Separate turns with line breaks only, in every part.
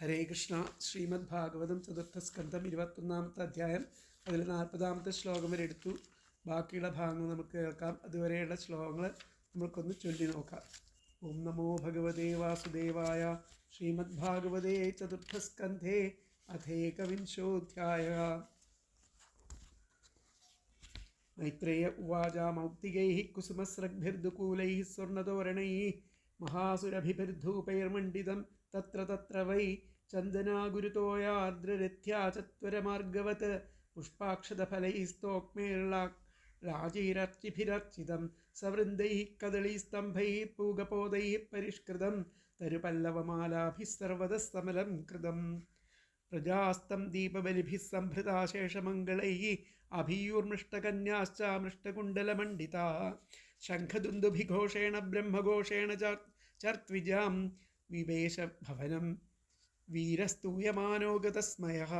ഹരേ കൃഷ്ണ. ശ്രീമദ് ഭാഗവതം ചതുർത്ഥസ്കന്ധം 21-ാമത്തെ അധ്യായം അതിൽ 40-ാമത്തെ ശ്ലോകം വരെ എടുത്തു. ബാക്കിയുള്ള ഭാഗങ്ങൾ നമുക്ക് കേൾക്കാം. അതുവരെയുള്ള ശ്ലോകങ്ങൾ നമുക്കൊന്ന് ചൊല്ലി നോക്കാം. ഓം നമോ ഭഗവതേ വാസുദേവായ. ശ്രീമദ് ഭാഗവതേ ചതുർത്ഥസ്കന്ധേ അഥേകവിംശോധ്യായ. മൈത്രേയ ഉവാച മൗക്തികൈഃ കുസുമസ്രഗ്ഭിർദുകൂലൈഃ സ്വർണതോരണൈഃ മഹാസുരഭിർധൂപൈർമണ്ഡിതം തത്ര തത്ര വൈ ചന്ദനാഗുരുതോയാർദ്രരഥ്യാ ചത്വരമാർഗവത് പുഷ്പാക്ഷതഫലൈസ്തോക്മേർളാജൈരർച്ചിഭിരർച്ചിതം സവൃന്ദൈഃ കദളീസ്തംഭൈഃ പൂഗപോദൈഃ പരിഷ്കൃതം തരുപല്ലവമാലാഭിः സർവതഃ സമലം കൃതം. പ്രജാസ്തം ദീപബലിഭിः സംഭൃതാശേഷമംഗളൈഃ അഭിയൂർമൃഷ്ടകന്യാശ്ച മൃഷ്ടകുണ്ടലമണ്ഡിതാः ശംഖദുന്ദുഭിഘോഷേണ ബ്രഹ്മഘോഷേണ ചർത്വിജാം വിവേശ ഭവനം വീരസ്തൂയമാനോ ഗതസ്മയഃ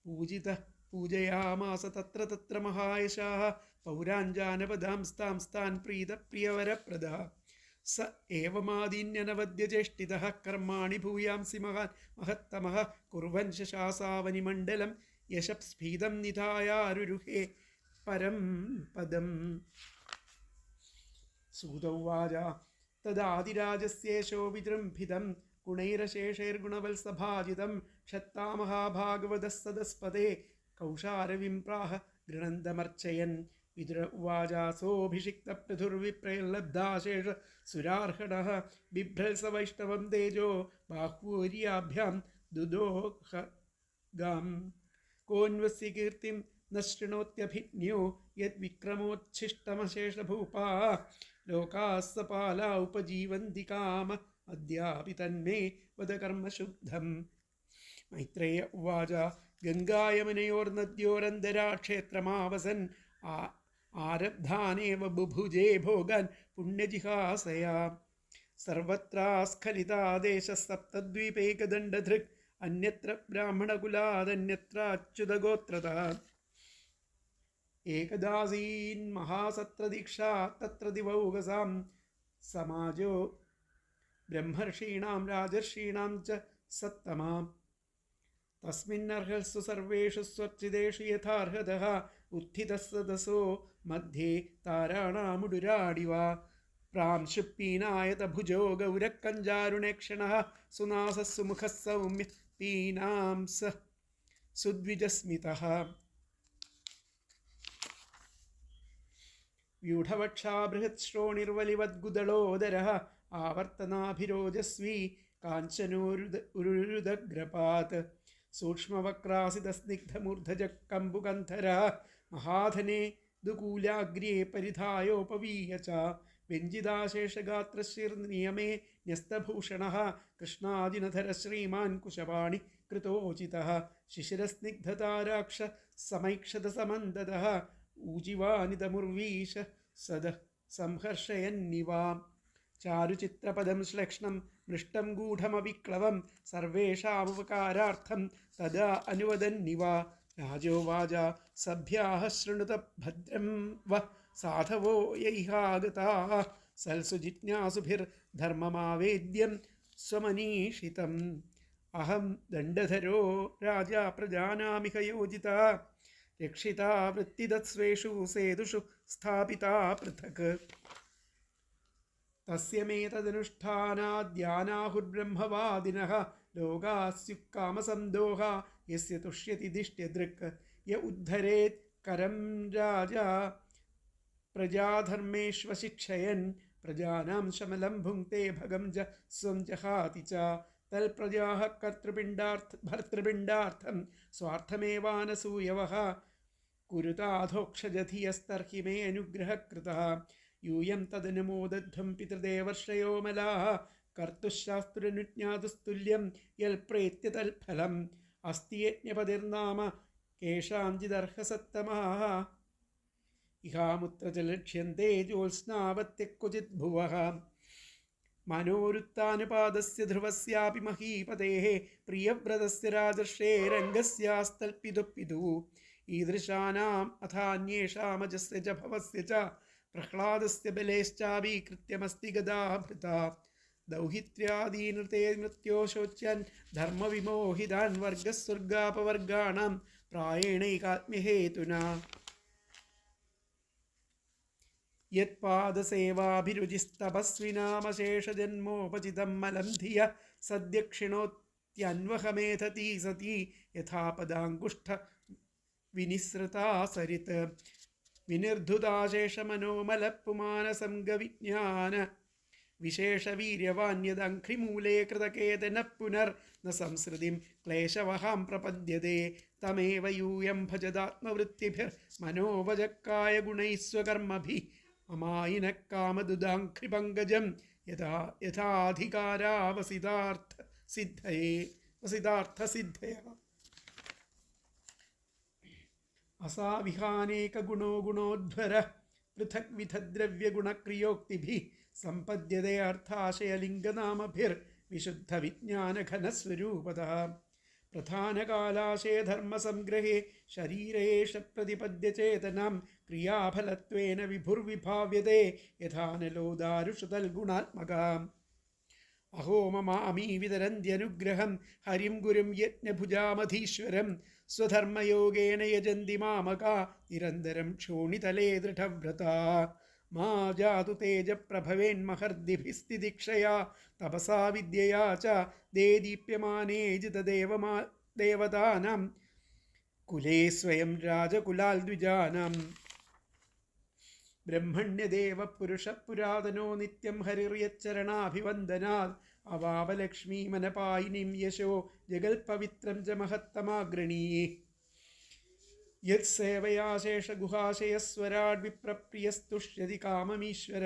പൂജിതഃ പൂജയാമാസ തത്ര തത്ര മഹായശാഃ പൗരാഞ്ജാനപദാംസ്താൻ പ്രീതപ്രിയവരപ്രദഃ സ ഏവമാദീന്യനവദ്യചേഷ്ടിതഃ കർമാണി ഭൂയാംസി മഹത്തമഃ കുർവൻ ശശാസാവനിമണ്ഡലം യശസ്ഫീതം നിധായാരുരുഹേ പരം പദം. സൂത ഉവാച തദാദിരാജസ്യേഷോ വിജൃംഭിതം ഗുണൈരശേഷൈർഗുണവത്സഭാജിതം ക്ഷത്താമഹാഭാഗവതഃ സദസ്പദേ കൗശാരവിംപ്രാഹ ഗൃണന്തമർച്ചയൻ. വിതുര ഉവാച സോഭിഷിക്തപൃഥുർവിപ്രൈർലബ്ധാശേഷ സുരാർഹണഃ ബിഭ്രത്സ വൈഷ്ണവം തേജോ ബാഹ്വൂര്യാഭ്യാം ദുദോഹഗാം കോന്വസ്യ കീർത്തിം ന ശൃണോത്യഭിജ്ഞോ യദ്വിക്രമോച്ഛിഷ്ടമശേഷഭൂപാ ലോകാഃ സപാലാ ഉപജീവന്തി കാമ അദ്യാപി തന്മേ വദ കർമ്മശുദ്ധം. മൈത്രേയ ഉവാച ഗംഗായമുനയോർനദ്യോരന്തരാക്ഷേത്രമാവസൻ ആരബ്ധാനേവ ബുഭുജേ ഭോഗാൻ പുണ്യജിഹാസയാ സർവത്രാസ്ഖലിതാദേശഃ സപ്തദ്വീപൈകദണ്ഡധൃക് അന്യത്ര ബ്രാഹ്മണകുലാദന്യത്ര അച്യുതഗോത്രതഃ. ഏകദാസീൻ മഹാസത്രദീക്ഷാ തത്ര ദിവൗകസാം സമാജോ ബ്രഹ്മർഷീണാം രാജർഷീണാം ച സത്തമാം തസ്മിന്നർഹസ്സു സർവേഷു സ്വർച്ചിതേഷു യഥാർഹതഃ ഉത്ഥിതഃ സദസോ മധ്യേ താരാണാമുടുരാടിവ പ്രാംശുപീനായത ഭുജോ ഗൗരക്കഞ്ചാരുണേക്ഷണഃ സുനാസഃ സുമുഖഃ സൗമ്യ പീനാംസ സുദ്വിജസ്മിതഃ വ്യൂഢവക്ഷാ ബൃഹത്ശ്രോണിർവലിവദ്ഗുദളോദരഃ ആവർത്തനാഭിരോജസ്വീ കാഞ്ചനോരുദഗ്രപാത് സൂക്ഷ്മവക്രാസിതസ്നിഗ്ധമൂർധജക്കമ്പുകന്ധരഃ മഹാധനേ ദുകൂലാഗ്രേ പരിധായോപവീയ ച വ്യഞ്ജിതാശേഷഗാത്രശിർനിയമേ ന്യസ്തഭൂഷണഃ കൃഷ്ണാജിനധര ശ്രീമാൻ കുശപാണി കൃതോചിതഃ ശിശിരസ്നിഗ്ധതാരാക്ഷ സമൈക്ഷതസമന്തതഃ ഊജിവാനിതമുർവീശ സദ സംഹർഷയന്നിവാം ചാരുചിത്രപദം ശ്ലക്ഷ്ണം മൃഷ്ടം ഗൂഢമവിക്ലവം സർവേഷാമുപകാരാർത്ഥം തദാ അനുവദന്നിവ. രാജോവാച സഭ്യാഃ ശൃണുത ഭദ്രം വ സാധവോ യൈഹാഗതാഃ സൽസു ജിജ്ഞാസുഭിർധർമ്മമാവേദ്യം സ്വമനീഷിതം. അഹം ദണ്ഡധരോ രാജാ പ്രജാനാമിഹ യോജിതാ രക്ഷിതാ വൃത്തിദത്സ്വേഷു സേതുഷു സ്ഥാപിതാ പൃഥക്. തസ്യമേതദനുഷ്ഠാനാദ്യാനാഹുർബ്രഹ്മവാദിനഃ ലോകാസ്യുഃകാമസംദോഹ യസ്യ തുഷ്യതി ദിഷ്ട്യദൃക്. യ ഉദ്ധരേത് കരം രാജാ പ്രജാധർമ്മേഷ്വശിക്ഷയൻ പ്രജാനാം ശമലം ഭുങ്ക്തേ ഭഗം ജ സ്വം ജഹാതി ച തൽപ്രജാഃ ഭർതൃപിണ്ഡാർത്ഥം സ്വാർത്ഥമേവാനസൂയവഃ കുരുതാധോക്ഷജധിയസ്തർഹി മേ അനുഗ്രഹകൃതഃ. യൂയം തദനുമോദധ്വം പിതൃദേവർഷയോ മലാഃ കർത്തുശാസ്ത്രനുജ്ഞാതുസ്തുല്യം യൽപ്രേത്യ തൽഫലം അസ്തി യജ്ഞപതിർനാമ കേഷാഞ്ചിദർഹസത്തമാഃ ഇഹാമുത്ര ചലക്ഷ്യന്തേ ജ്യോത്സ്നാവത്യ ക്വചിത് ഭുവഃ. മനോരുത്താനുപാദസ്യ ധ്രുവസ്യാപി മഹീപതേഃ പ്രിയവ്രതസ്യ രാജർഷേരംഗസ്യാസ്തൽപിതുഃ ഈദൃശാനാം അഥാന്യേഷാമജസ്യ ജ ഭവസ്യ ച പ്രഹ്ലാദസ്യ ബലേശ്ചാപീകൃത്യമസ്തി ഗദാഭൃതാ ദൗഹിത്യാദീനൃതേ മൃത്യോശോച്യാൻ ധർമ്മവിമോഹിതാൻ വർഗസ്വർഗാപവർഗാണാം പ്രായേണൈകാത്മ്യഹേതുന യത്പാദസേവാഭിരുചിസ്തപസ്വിനാമശേഷജന്മോപചിതം മലം ധിയ സദ്യക്ഷിണോത്യന്വഹമേധതി സതി യഥാ പദാങ്കുഷ്ഠ വിനിസൃതാ സരിത് വിനിർധുതാശേഷമനോമലപ്പുമാനസംഗവിജ്ഞാന വിശേഷവീര്യവാന്യദംഘ്രിമൂലേ കൃതകേതന പുനർ ന സംസൃതിം ക്ലേശവഹാം പ്രപദ്യതേ തമേവ യൂയം ഭജതാത്മവൃത്തിഭിർ മനോവജക്കായ ഗുണൈസ്വകർമ്മഭി അമായിനക്കാമദുദാഘ്രിപങ്കജം യഥാധികാരാവസിതാർത്ഥസിദ്ധയ അസാവിഹാനേകഗുണോ ഗുണോദ്ഭര പൃഥക് വിധദ്രവ്യഗുണക്രിയോക്തിഭിः സമ്പദ്യതേ അർത്ഥാശയലിംഗനാമഭിർ വിശുദ്ധവിജ്ഞാനഘനസ്വരൂപതഃ പ്രധാനകാലാശേ ധർമ്മസംഗ്രഹേ ശരീരേഷ പ്രതിപദ്യചേതനാം ക്രിയാഫലത്വേന വിഭുർവിഭാവ്യതേ യഥാനലോ ദാരുഷതൽഗുണാത്മകാം അഹോ മമാമീ വിതരന്ത്യനുഗ്രഹം ഹരിം ഗുരും യജ്ഞഭുജാമധീശ്വരം സ്വധർമ്മയോഗേന യജന്തി മാമകാ നിരന്തരം ക്ഷോണിതലേ ദൃഢവ്രതാ മാ ജാതു തേജപ്രഭവേന്മഹർദിഭിസ്തിദിക്ഷയാ തപസാ വിദ്യയാ ച ദേദീപ്യമാനേ ജിതദേവതാനാം കുലേ സ്വയം രാജകുലാൽ ദ്വിജാനാം ബ്രഹ്മണ്യദേവ പുരുഷ പുരാതനോ നിത്യം ഹരിർയച്ചരണാഭിവന്ദനാത് അവാവലക്ഷ്മീമനപായിനിം യശോ ജഗൽപവിത്രം ച മഹത്തമാഗ്രണീ യത്സേവയാശേഷഗുഹാശയസ്വരാഡ് വിപ്രപ്രിയസ്തുഷ്യതി കാമമീശ്വര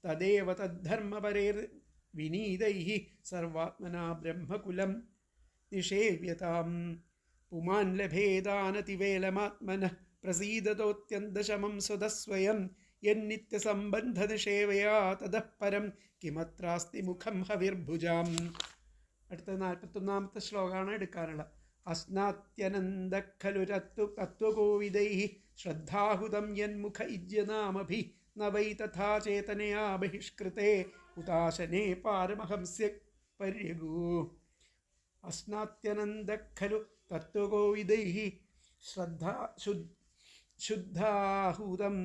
തദേവ തദ്ധർമ്മപരേർ വിനീതൈഃ സർവാത്മനാ ബ്രഹ്മകുലം നിഷേവ്യതാം പുമാൻ ലഭേദാനതിവേലമാത്മനഃ പ്രസീദതോത്യന്തശമം സ്വതസ്വയം യന്നിത്യസംബന്ധനിഷേവയാ തതഃ പരം കിമത്രാസ്തി മുഖം ഹവിർഭുജാം. അടുത്ത 41-ാമത്തെ ശ്ലോകമാണ് എടുക്കാനുള്ളത്. അസ്നാത്യനന്ദഖലുരത്തു തത്വകോവിദൈഃ ശ്രദ്ധാഹുതം യന്മുഖ ഇജ്യനാമഭി ന വൈ തഥാ ചേതനയാ ബഹിഷ്കൃതേ ഉദാശനേ പാരമഹംസ്യ പര്യഗൂ. അസ്നാത്യനന്ദഖലു തത്വകോവിദൈഃ ശുദ്ധാഹൂതം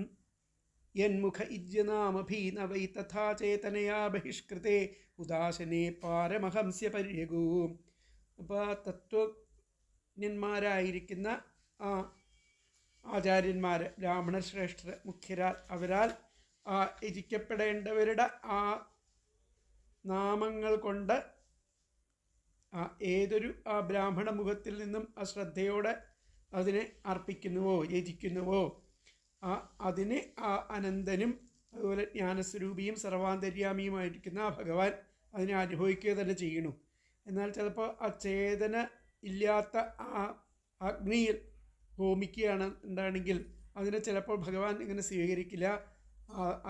യന്മുഖ ഇജ്യനാമഭി ന വൈ തഥാ ചേതനയാ ബഹിഷ്കൃതേ ഉദാശനേ പാരമഹംസ്യ പര്യഗൂ. അപ്പോൾ തത്വജ്ഞന്മാരായിരിക്കുന്ന ആചാര്യന്മാർ, ബ്രാഹ്മണശ്രേഷ്ഠർ, മുഖ്യരാൽ, അവരാൽ യജിക്കപ്പെടേണ്ടവരുടെ ആ നാമങ്ങൾ കൊണ്ട് ഏതൊരു ബ്രാഹ്മണ മുഖത്തിൽ നിന്നും ശ്രദ്ധയോടെ അതിനെ അർപ്പിക്കുന്നുവോ യജിക്കുന്നുവോ അതിനെ അനന്തനും അതുപോലെ ജ്ഞാനസ്വരൂപിയും സർവാന്തര്യാമിയുമായിരിക്കുന്ന ഭഗവാൻ അതിനെ അനുഭവിക്കുക തന്നെ ചെയ്യണു. എന്നാൽ ചിലപ്പോൾ ചേതന ഇല്ലാത്ത അഗ്നിയിൽ ഹോമിക്കുകയാണ് ഉണ്ടാണെങ്കിൽ അതിനെ ചിലപ്പോൾ ഭഗവാൻ ഇങ്ങനെ സ്വീകരിക്കില്ല.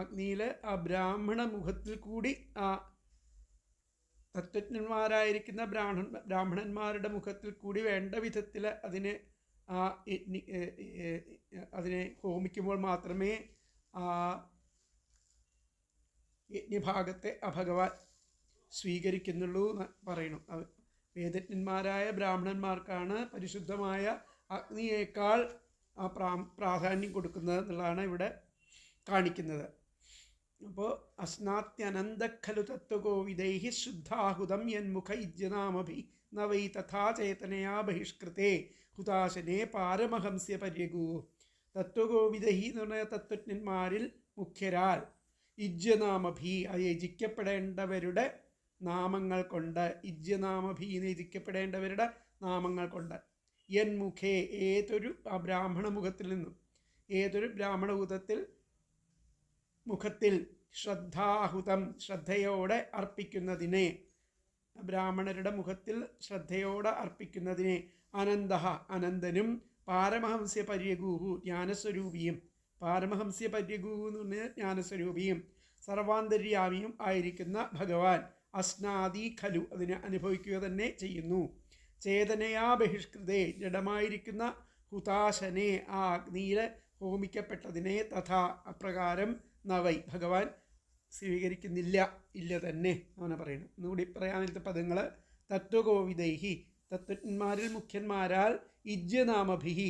അഗ്നിയിൽ ബ്രാഹ്മണ മുഖത്തിൽ കൂടി തത്വജ്ഞന്മാരായിരിക്കുന്ന ബ്രാഹ്മണന്മാരുടെ മുഖത്തിൽ കൂടി വേണ്ട വിധത്തിൽ അതിനെ ഹോമിക്കുമ്പോൾ മാത്രമേ യജ്ഞഭാഗത്തെ ഭഗവാൻ സ്വീകരിക്കുന്നുള്ളൂ എന്ന് പറയുന്നു. വേദജ്ഞന്മാരായ ബ്രാഹ്മണന്മാർക്കാണ് പരിശുദ്ധമായ അഗ്നിയേക്കാൾ പ്രാധാന്യം കൊടുക്കുന്നത് എന്നുള്ളതാണ് ഇവിടെ കാണിക്കുന്നത്. അപ്പോൾ അസ്നാത്യനന്ദഖലു തത്വകോവിദൈഃ ശുദ്ധാഹുതം യന്മുഖ ഇജ്യനാമഭി ന വൈ തഥാ ചേതനയാ ബഹിഷ്കൃതേ ഹുതാശനേ പാരമഹംസ്യ പര്യഗൂ. തത്വകോവിദൈഃ എന്ന് പറഞ്ഞ തത്വജ്ഞന്മാരിൽ മുഖ്യരാൽ ഇജ്യനാമഭി യജിക്കപ്പെടേണ്ടവരുടെ നാമങ്ങൾ കൊണ്ട്, ഇജ്യനാമഭി യജിക്കപ്പെടേണ്ടവരുടെ നാമങ്ങൾ കൊണ്ട്, യന്മുഖേ ഏതൊരു ബ്രാഹ്മണ മുഖത്തിൽ നിന്നും, ഏതൊരു ബ്രാഹ്മണ മുഖത്തിൽ ശ്രദ്ധാഹുതം ശ്രദ്ധയോടെ അർപ്പിക്കുന്നതിനെ, ബ്രാഹ്മണരുടെ മുഖത്തിൽ ശ്രദ്ധയോടെ അർപ്പിക്കുന്നതിനെ, അനന്തഃ അനന്തനും, പാരമഹംസ്യ പര്യഗൂഹു ജ്ഞാനസ്വരൂപിയും, പാരമഹംസ്യ പര്യഗൂഹു എന്ന് പറഞ്ഞാൽ ജ്ഞാനസ്വരൂപിയും സർവാന്തര്യാമിയും ആയിരിക്കുന്ന ഭഗവാൻ അസ്നാദി ഖലു അതിനെ അനുഭവിക്കുക തന്നെ ചെയ്യുന്നു. ചേതനയാ ബഹിഷ്കൃതേ ജഡമായിരിക്കുന്ന ഹുതാശനെ അഗ്നിയിൽ ഹോമിക്കപ്പെട്ടതിനെ തഥാ അപ്രകാരം നവൈ ഭഗവാൻ സ്വീകരിക്കുന്നില്ല, ഇല്ല തന്നെ അങ്ങനെ പറയുന്നു. ഒന്നുകൂടി പറയാനായിട്ട് പദങ്ങൾ: തത്വകോവിദൈഹി, തത്വജ്ഞന്മാരിൽ മുഖ്യന്മാരാൽ, ഇജ്യനാമഭിഹി,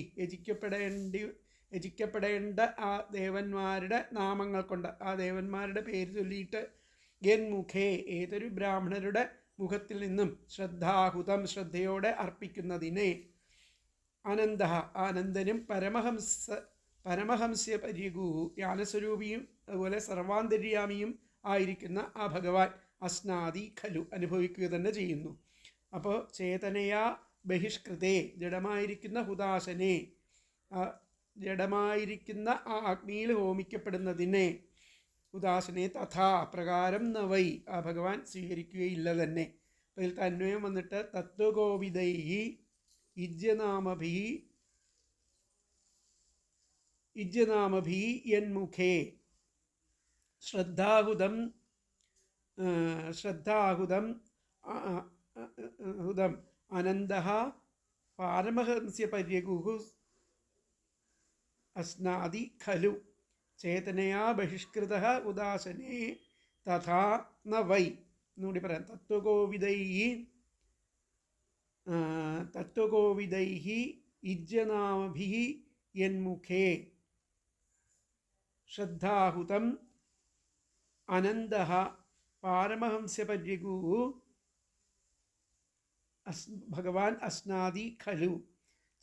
യജിക്കപ്പെടേണ്ട ആ ദേവന്മാരുടെ നാമങ്ങൾ കൊണ്ട്, ആ ദേവന്മാരുടെ പേര് ചൊല്ലിയിട്ട്, യൻ മുഖേ, ഏതൊരു ബ്രാഹ്മണരുടെ മുഖത്തിൽ നിന്നും, ശ്രദ്ധാഹുതം, ശ്രദ്ധയോടെ അർപ്പിക്കുന്നതിനെ, അനന്ത, ആനന്ദനും, പരമഹംസ്യ പര്യഗു, ജ്ഞാനസ്വരൂപിയും അതുപോലെ സർവാന്തര്യാമിയും ആയിരിക്കുന്ന ആ ഭഗവാൻ, അസ്നാദി ഖലു, അനുഭവിക്കുക തന്നെ ചെയ്യുന്നു. അപ്പോൾ ചേതനയാ ബഹിഷ്കൃതേ, ജഡമായിരിക്കുന്ന ഹുദാശനെ, ജഡമായിരിക്കുന്ന ആ അഗ്നിയിൽ ഹോമിക്കപ്പെടുന്നതിനെ, ഉദാസനെ തഥാ, പ്രകാരം നവൈ, ആ ഭഗവാൻ സ്വീകരിക്കുകയില്ല തന്നെ. അപ്പോൾ ഇതിൽ തന്വയം വന്നിട്ട് തത്വകോവിദൈഹി ഇജ്യനാമഭി യന്മുഖേ ശ്രദ്ധാഹുതം അനന്തഃ പാരമഹംസ്യ പര്യഗുഃ അസ്നാദി ഖലു ചേതനയാ ബഹിഷ്കൃതഃ ഉദാസനേ തഥാ ന വൈ. എന്നുകൂടി പറയാം: തത്വകോവിദൈഹി ഇജ്യനാമഭിഃ യന്മുഖേ ശ്രദ്ധാഹുതം അനന്തഃ പാരമഹംസ്യപര്യഗുഃ ഭഗവാൻ അസ്നാദി ഖലു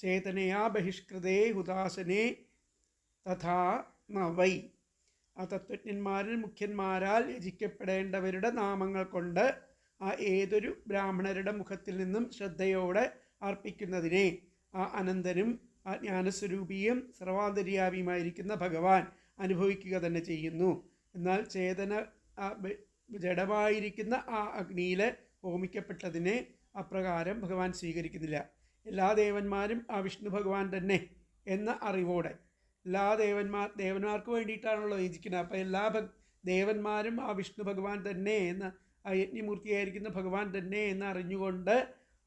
ചേതനയാ ബഹിഷ്കൃതേ ഹുദാസനേ തഥാ ന വൈ. ആ തത്വജ്ഞന്മാരിൽ മുഖ്യന്മാരാൽ യജിക്കപ്പെടേണ്ടവരുടെ നാമങ്ങൾ കൊണ്ട് ആ ഏതൊരു ബ്രാഹ്മണരുടെ മുഖത്തിൽ നിന്നും ശ്രദ്ധയോടെ അർപ്പിക്കുന്നതിനെ ആ അനന്തനും ആ ജ്ഞാനസ്വരൂപിയും സർവാന്തര്യാമിയുമായിരിക്കുന്ന ഭഗവാൻ അനുഭവിക്കുക തന്നെ ചെയ്യുന്നു. എന്നാൽ ജഡമായിരിക്കുന്ന ആ അഗ്നിയിൽ ഹോമിക്കപ്പെട്ടതിനെ അപ്രകാരം ഭഗവാൻ സ്വീകരിക്കുന്നില്ല. എല്ലാ ദേവന്മാരും ആ വിഷ്ണു ഭഗവാൻ തന്നെ എന്ന അറിവോടെ, എല്ലാ ദേവന്മാർക്ക് വേണ്ടിയിട്ടാണല്ലോ യജിക്കുന്നത്. അപ്പോൾ എല്ലാ ദേവന്മാരും ആ വിഷ്ണു ഭഗവാൻ തന്നെ എന്ന, ആ യജ്ഞമൂർത്തിയായിരിക്കുന്ന ഭഗവാൻ തന്നെ എന്ന് അറിഞ്ഞുകൊണ്ട്,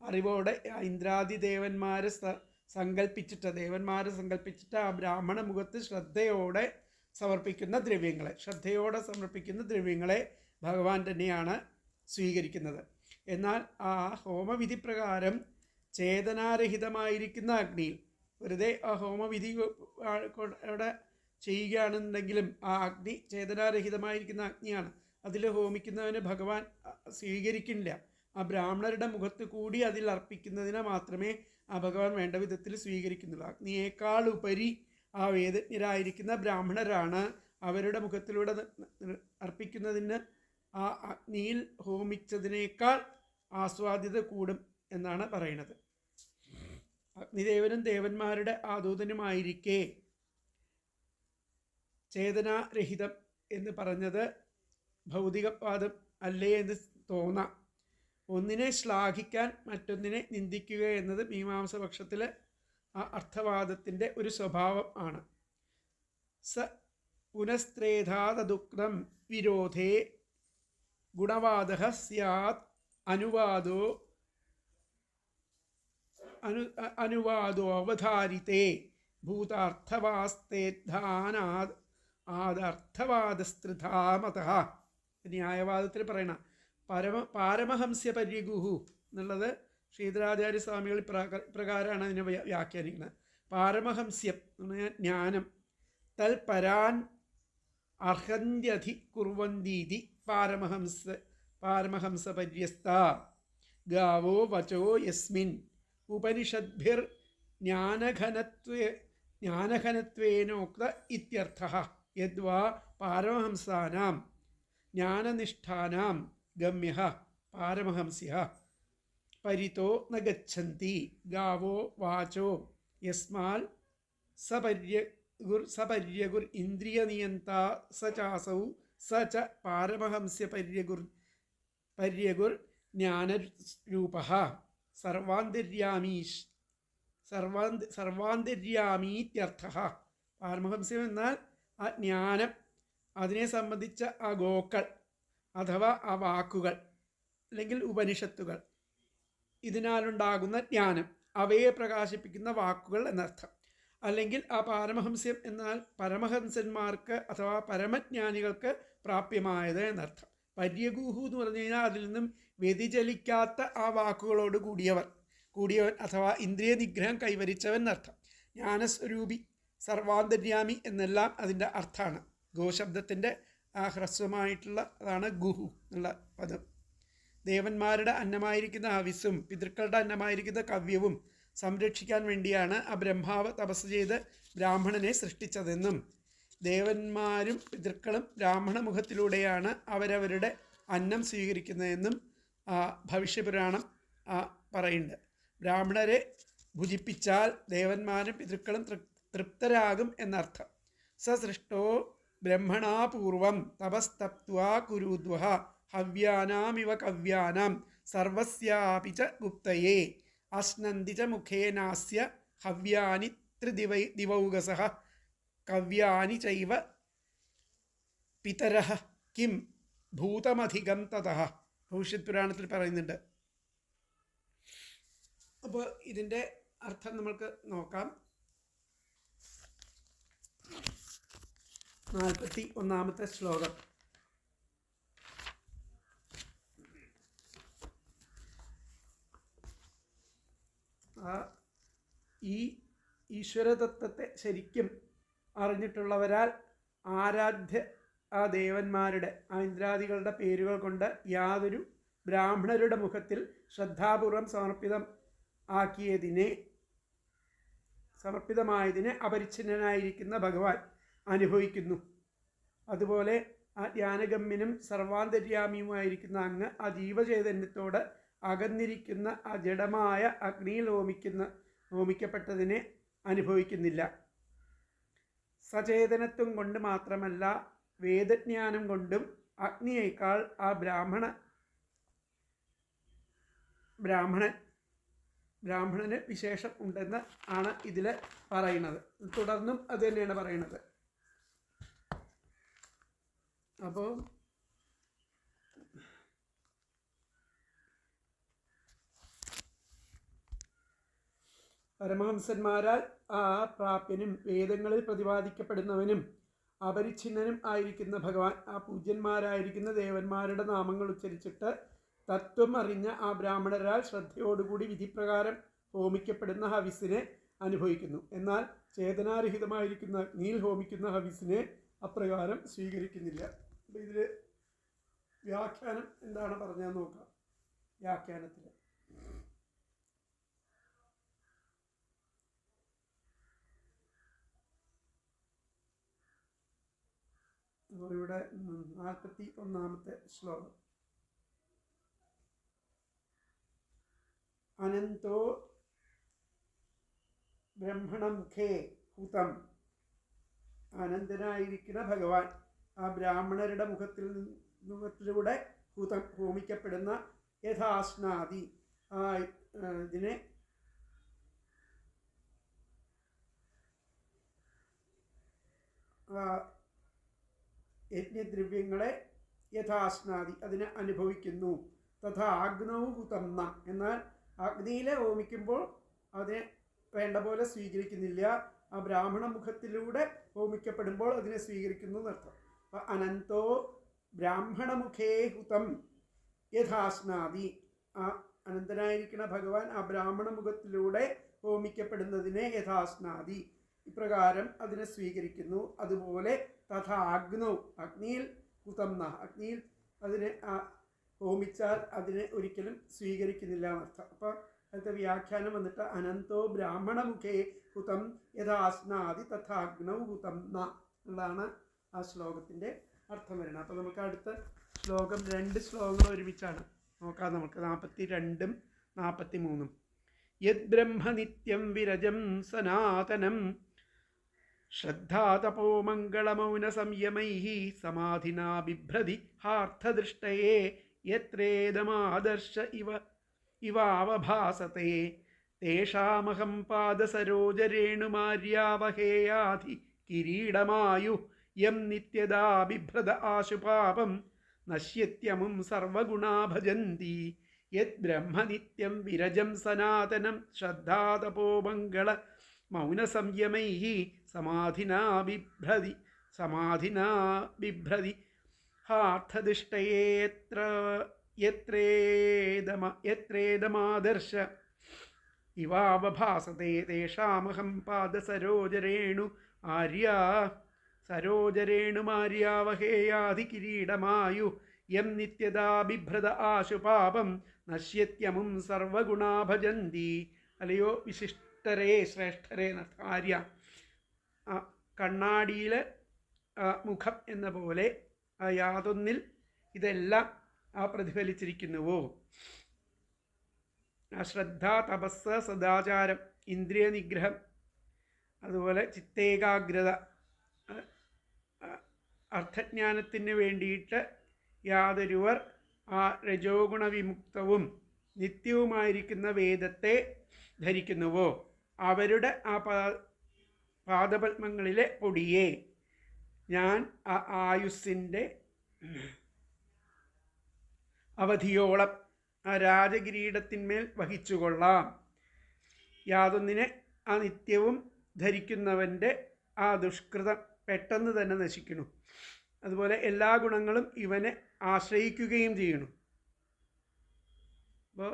അറിവോടെ ഇന്ദ്രാദി ദേവന്മാരെ സങ്കല്പിച്ചിട്ട് ആ ബ്രാഹ്മണ മുഖത്ത് ശ്രദ്ധയോടെ സമർപ്പിക്കുന്ന ദ്രവ്യങ്ങളെ ഭഗവാൻ തന്നെയാണ് സ്വീകരിക്കുന്നത്. എന്നാൽ ആ ഹോമവിധി പ്രകാരം ചേതനാരഹിതമായിരിക്കുന്ന അഗ്നിയിൽ, വെറുതെ ആ ഹോമവിധി അവിടെ ചെയ്യുകയാണെന്നുണ്ടെങ്കിലും ആ അഗ്നി ചേതനാരഹിതമായിരിക്കുന്ന അഗ്നിയാണ്. അതിൽ ഹോമിക്കുന്നവന് ഭഗവാൻ സ്വീകരിക്കില്ല. ആ ബ്രാഹ്മണരുടെ മുഖത്ത് കൂടി അതിൽ അർപ്പിക്കുന്നതിനെ മാത്രമേ ആ ഭഗവാൻ വേണ്ട വിധത്തിൽ സ്വീകരിക്കുന്നുള്ളൂ. അഗ്നിയേക്കാൾ ഉപരി ആ വേദജ്ഞരായിരിക്കുന്ന ബ്രാഹ്മണരാണ്. അവരുടെ മുഖത്തിലൂടെ അർപ്പിക്കുന്നതിന് ആ അഗ്നിയിൽ ഹോമിച്ചതിനേക്കാൾ ആസ്വാദ്യത കൂടും എന്നാണ് പറയുന്നത്. അഗ്നിദേവനും ദേവന്മാരുടെ ആദൂതനുമായിരിക്കെ ചേതനാരഹിതം എന്ന് പറഞ്ഞത് ഭൗതികവാദം അല്ലേ എന്ന് തോന്നാം. ഒന്നിനെ ശ്ലാഘിക്കാൻ മറ്റൊന്നിനെ നിന്ദിക്കുക എന്നത് മീമാംസപക്ഷത്തിൽ ആ അർത്ഥവാദത്തിൻ്റെ ഒരു സ്വഭാവം ആണ്. സ പുനസ്ത്രേധാദുക്തം വിരോധേ ഗുണവാദഃ സ്യാത് അനുവാദോ അവധാരിതേ ഭൂതാർത്ഥവാസ്തേദ്ധാനാദ് ആദർത്ഥവാദസ്ത്രിധാമതഃ. ന്യായവാദത്തിൽ പറയണ പാരമഹംസ്യ പര്യഗുഃ എന്നുള്ളത് ശ്രീധരാചാര്യ സ്വാമികൾ പ്രകാരമാണ് അതിനെ വ്യാഖ്യാനിക്കുന്നത്. പാരമഹംസ്യം എന്ന് പറഞ്ഞാൽ ജ്ഞാനം. തൽപരാൻ അർഹന്ത്യധി കുർവന്തീതി പാരമഹംസപര്യസ്ത ഗാവോ വചോ യസ്മിൻ ഉപനിഷദ്ഭിർ ജ്ഞാനഘനത്വേനോക്ത ഇത്യർത്ഥഃ. യദ്വാ പാരമഹംസാനാം ജ്ഞാനനിഷ്ഠാനാം ഗമ്യഃ പാരമഹംസ്യഃ പരിതോ ന ഗച്ഛന്തി ഗാവോ വാചോ യസ്മാൽ സപര്യഗുർ ഇന്ദ്രിയനിയന്താ സ ചാസൗ സ ച പാരമഹംസ്യ പര്യഗുർ ജ്ഞാനരൂപഃ സർവാന്തര്യാമീത്യർത്ഥഃ. പാരമഹംസ്യം എന്നാൽ ആ ജ്ഞാനം, അതിനെ സംബന്ധിച്ച ആ ഗോക്കൾ അഥവാ ആ വാക്കുകൾ അല്ലെങ്കിൽ ഉപനിഷത്തുകൾ, ഇതിനാലുണ്ടാകുന്ന ജ്ഞാനം, അവയെ പ്രകാശിപ്പിക്കുന്ന വാക്കുകൾ എന്നർത്ഥം. അല്ലെങ്കിൽ ആ പാരമഹംസ്യം എന്നാൽ പരമഹംസന്മാർക്ക് അഥവാ പരമജ്ഞാനികൾക്ക് പ്രാപ്യമായത് എന്നർത്ഥം. പര്യഗൂഹു എന്ന് പറഞ്ഞു കഴിഞ്ഞാൽ അതിൽ നിന്നും വ്യതിചലിക്കാത്ത ആ വാക്കുകളോട് കൂടിയവൻ അഥവാ ഇന്ദ്രിയ നിഗ്രഹം കൈവരിച്ചവൻ എന്നർത്ഥം. ജ്ഞാനസ്വരൂപി, സർവാന്തര്യാമി എന്നെല്ലാം അതിൻ്റെ അർത്ഥമാണ്. ഗോശബ്ദത്തിൻ്റെ ആ ഹ്രസ്വമായിട്ടുള്ള അതാണ് ഗുഹു എന്നുള്ള പദം. ദേവന്മാരുടെ അന്നമായിരിക്കുന്ന ഹവിസ്സും പിതൃക്കളുടെ അന്നമായിരിക്കുന്ന കവ്യവും സംരക്ഷിക്കാൻ വേണ്ടിയാണ് ആ ബ്രഹ്മാവ് തപസ് ചെയ്ത് ബ്രാഹ്മണനെ സൃഷ്ടിച്ചതെന്നും ദേവന്മാരും പിതൃക്കളും ബ്രാഹ്മണ മുഖത്തിലൂടെയാണ് അവരവരുടെ അന്നം സ്വീകരിക്കുന്നതെന്നും ഭവിഷ്യപുരാണം പറയുന്നുണ്ട്. ബ്രാഹ്മണരെ ഭുജിപ്പിച്ചാൽ ദേവന്മാരും പിതൃക്കളും തൃപ്തരാകും എന്നർത്ഥം. സസൃഷ്ടോ ബ്രഹ്മണാപൂർവം തപസ്തപ്ത്വാ കുരുദ്വഹ ഹവ്യാനാമിവ കവ്യാനാം സർവസ്യാപി ച ഗുപ്തയേ അശ്നന്തി ച മുഖേനാസ്യ ഹവ്യാനി ത്രിദിവൗകസഃ കവ്യാനി ചൈവ പിതരഃ കിം ഭൂതമധികം തതഃ. ഭവിഷ്യത് പുരാണത്തിൽ പറയുന്നുണ്ട്. അപ്പോൾ ഇതിൻ്റെ അർത്ഥം നമ്മൾക്ക് നോക്കാം. 41-ാമത്തെ ശ്ലോകം. ഈ ഈശ്വരതത്വത്തെ ശരിക്കും അറിഞ്ഞിട്ടുള്ളവരാൽ ആരാധ്യ ആ ദേവന്മാരുടെ ആ ഇന്ദ്രാദികളുടെ പേരുകൾ കൊണ്ട് യാതൊരു ബ്രാഹ്മണരുടെ മുഖത്തിൽ ശ്രദ്ധാപൂർവം സമർപ്പിതമായതിനെ അപരിച്ഛിന്നനായിരിക്കുന്ന ഭഗവാൻ അനുഭവിക്കുന്നു. അതുപോലെ ആ ജ്ഞാനഗമ്യനും സർവാന്തര്യാമിയുമായിരിക്കുന്ന അങ്ങ് ആ ജീവചൈതന്യത്തോട് അകന്നിരിക്കുന്ന ആ ജഡമായ അഗ്നിയിൽ ഹോമിക്കപ്പെട്ടതിനെ അനുഭവിക്കുന്നില്ല. സചേതനത്വം കൊണ്ട് മാത്രമല്ല, വേദജ്ഞാനം കൊണ്ടും അഗ്നിയേക്കാൾ ആ ബ്രാഹ്മണന് വിശേഷം ഉണ്ടെന്ന് ആണ് ഇതിൽ പറയുന്നത്. തുടർന്നും അത് തന്നെയാണ് പറയുന്നത്. അപ്പോൾ പരമഹംസന്മാരാൽ ആ പ്രാപ്യനും വേദങ്ങളിൽ പ്രതിപാദിക്കപ്പെടുന്നവനും അപരിച്ഛിന്നനും ആയിരിക്കുന്ന ഭഗവാൻ ആ പൂജ്യന്മാരായിരിക്കുന്ന ദേവന്മാരുടെ നാമങ്ങൾ ഉച്ചരിച്ചിട്ട് തത്വം അറിഞ്ഞ ആ ബ്രാഹ്മണരാൽ ശ്രദ്ധയോടുകൂടി വിധിപ്രകാരം ഹോമിക്കപ്പെടുന്ന ഹവിസിനെ അനുഭവിക്കുന്നു. എന്നാൽ ചേതനാരഹിതമായിരിക്കുന്ന അഗ്നിയിൽ ഹോമിക്കുന്ന ഹവിസിനെ അപ്രകാരം സ്വീകരിക്കുന്നില്ല. അപ്പോൾ ഇതിൽ വ്യാഖ്യാനം എന്താണ് പറഞ്ഞാൽ നോക്കാം. വ്യാഖ്യാനത്തിൽ ഇവിടെ 41-ാമത്തെ ശ്ലോകം. അനന്തോ ബ്രഹ്മണമുഖേ ഹുതം. അനന്തനായിരിക്കുന്ന ഭഗവാൻ ആ ബ്രാഹ്മണരുടെ മുഖത്തിലൂടെ ഹോമിക്കപ്പെടുന്ന യഥാശ്നാദി ഇതിനെ യജ്ഞദ്രവ്യങ്ങളെ യഥാശ്നാദി അതിനെ അനുഭവിക്കുന്നു. തഥാ അഗ്നൗ ഹുതംന. എന്നാൽ അഗ്നിയിലെ ഹോമിക്കുമ്പോൾ അതിനെ വേണ്ട പോലെ സ്വീകരിക്കുന്നില്ല. ആ ബ്രാഹ്മണ മുഖത്തിലൂടെ ഹോമിക്കപ്പെടുമ്പോൾ അതിനെ സ്വീകരിക്കുന്നു എന്നർത്ഥം. അപ്പം അനന്തോ ബ്രാഹ്മണമുഖേ ഹുതം യഥാശ്നാദി. ആ അനന്തനായിരിക്കുന്ന ഭഗവാൻ ആ ബ്രാഹ്മണ മുഖത്തിലൂടെ ഹോമിക്കപ്പെടുന്നതിനെ യഥാശ്നാദി ഇപ്രകാരം അതിനെ സ്വീകരിക്കുന്നു. അതുപോലെ തഥാ അഗ്നൗ അഗ്നിയിൽ ഹുതംന അഗ്നിയിൽ അതിനെ ഹോമിച്ചാൽ അതിനെ ഒരിക്കലും സ്വീകരിക്കുന്നില്ല എന്നർത്ഥം. അപ്പോൾ അടുത്ത വ്യാഖ്യാനം വന്നിട്ട് അനന്തോ ബ്രാഹ്മണമുഖേ ഹുതം യഥാശ്നാദി തഥാ അഗ്നൗ ഹുതംന എന്നുള്ളതാണ് ആ ശ്ലോകത്തിൻ്റെ അർത്ഥം വരുന്നത്. അപ്പോൾ നമുക്ക് അടുത്ത ശ്ലോകം 2 ശ്ലോകങ്ങൾ ഒരുമിച്ചാണ് നോക്കാം. നമുക്ക് 42ഉം 43ഉം. യത് ബ്രഹ്മ നിത്യം വിരജം സനാതനം ശ്രദ്ധാതപോ മംഗളമൗന സംയമൈഃ സമാധിനാ ബിഭ്രതി ഹാർത്ഥദൃഷ്ടയേ യത്രേദമാദർശ ഇവാവഭാസത്തെ തേഷാമഹം പാദസരോജരേണുമാര്യാവഹേയാധി കിരീടമായു യം നിത്യദാ ബിഭ്രത ആശുപാപം നശ്യത്യമും സർവഗുണാ ഭജന്തി. യത് ബ്രഹ്മ നിത്യം വിരജം സനാതനം ശ്രദ്ധാതപോ മംഗള മൗനസംയമൈ സമാധിനാ ബിഭ്രതി ഹാർത്ഥദിഷ്ടയേത്ര യത്രേദമാദർശ ഇവാവഭാസത്തെ തേഷാമഹം സരോജരേണുമാര്യാവഹേയാധി കിരീടമായു യം നിത്യതാ ബിഭ്രത ആശു പാപം നശ്യത്യമും സർവഗുണാ ഭജന്തി. അല്ലയോ വിശിഷ്ടരേ, ശ്രേഷ്ഠരേ ആര്യ, കണ്ണാടിയിൽ മുഖം എന്ന പോലെ യാതൊന്നിൽ ഇതെല്ലാം പ്രതിഫലിച്ചിരിക്കുന്നുവോ? ശ്രദ്ധ, തപസ്, സദാചാരം, ഇന്ദ്രിയ നിഗ്രഹം, അതുപോലെ ചിത്തേകാഗ്രത, അർത്ഥജ്ഞാനത്തിന് വേണ്ടിയിട്ട് യാതൊരുവർ ആ രജോഗുണ വിമുക്തവും നിത്യവുമായിരിക്കുന്ന വേദത്തെ ധരിക്കുന്നുവോ അവരുടെ ആ പാദപത്മങ്ങളിലെ പൊടിയെ ഞാൻ ആ ആയുസ്സിൻ്റെ അവധിയോളം ആ രാജകിരീടത്തിന്മേൽ വഹിച്ചുകൊള്ളാം. യാതൊന്നിനെ ആ നിത്യവും ധരിക്കുന്നവൻ്റെ ആ ദുഷ്കൃതം പെട്ടെന്ന് തന്നെ നശിക്കുന്നു. അതുപോലെ എല്ലാ ഗുണങ്ങളും ഇവനെ ആശ്രയിക്കുകയും ചെയ്യണം. അപ്പോൾ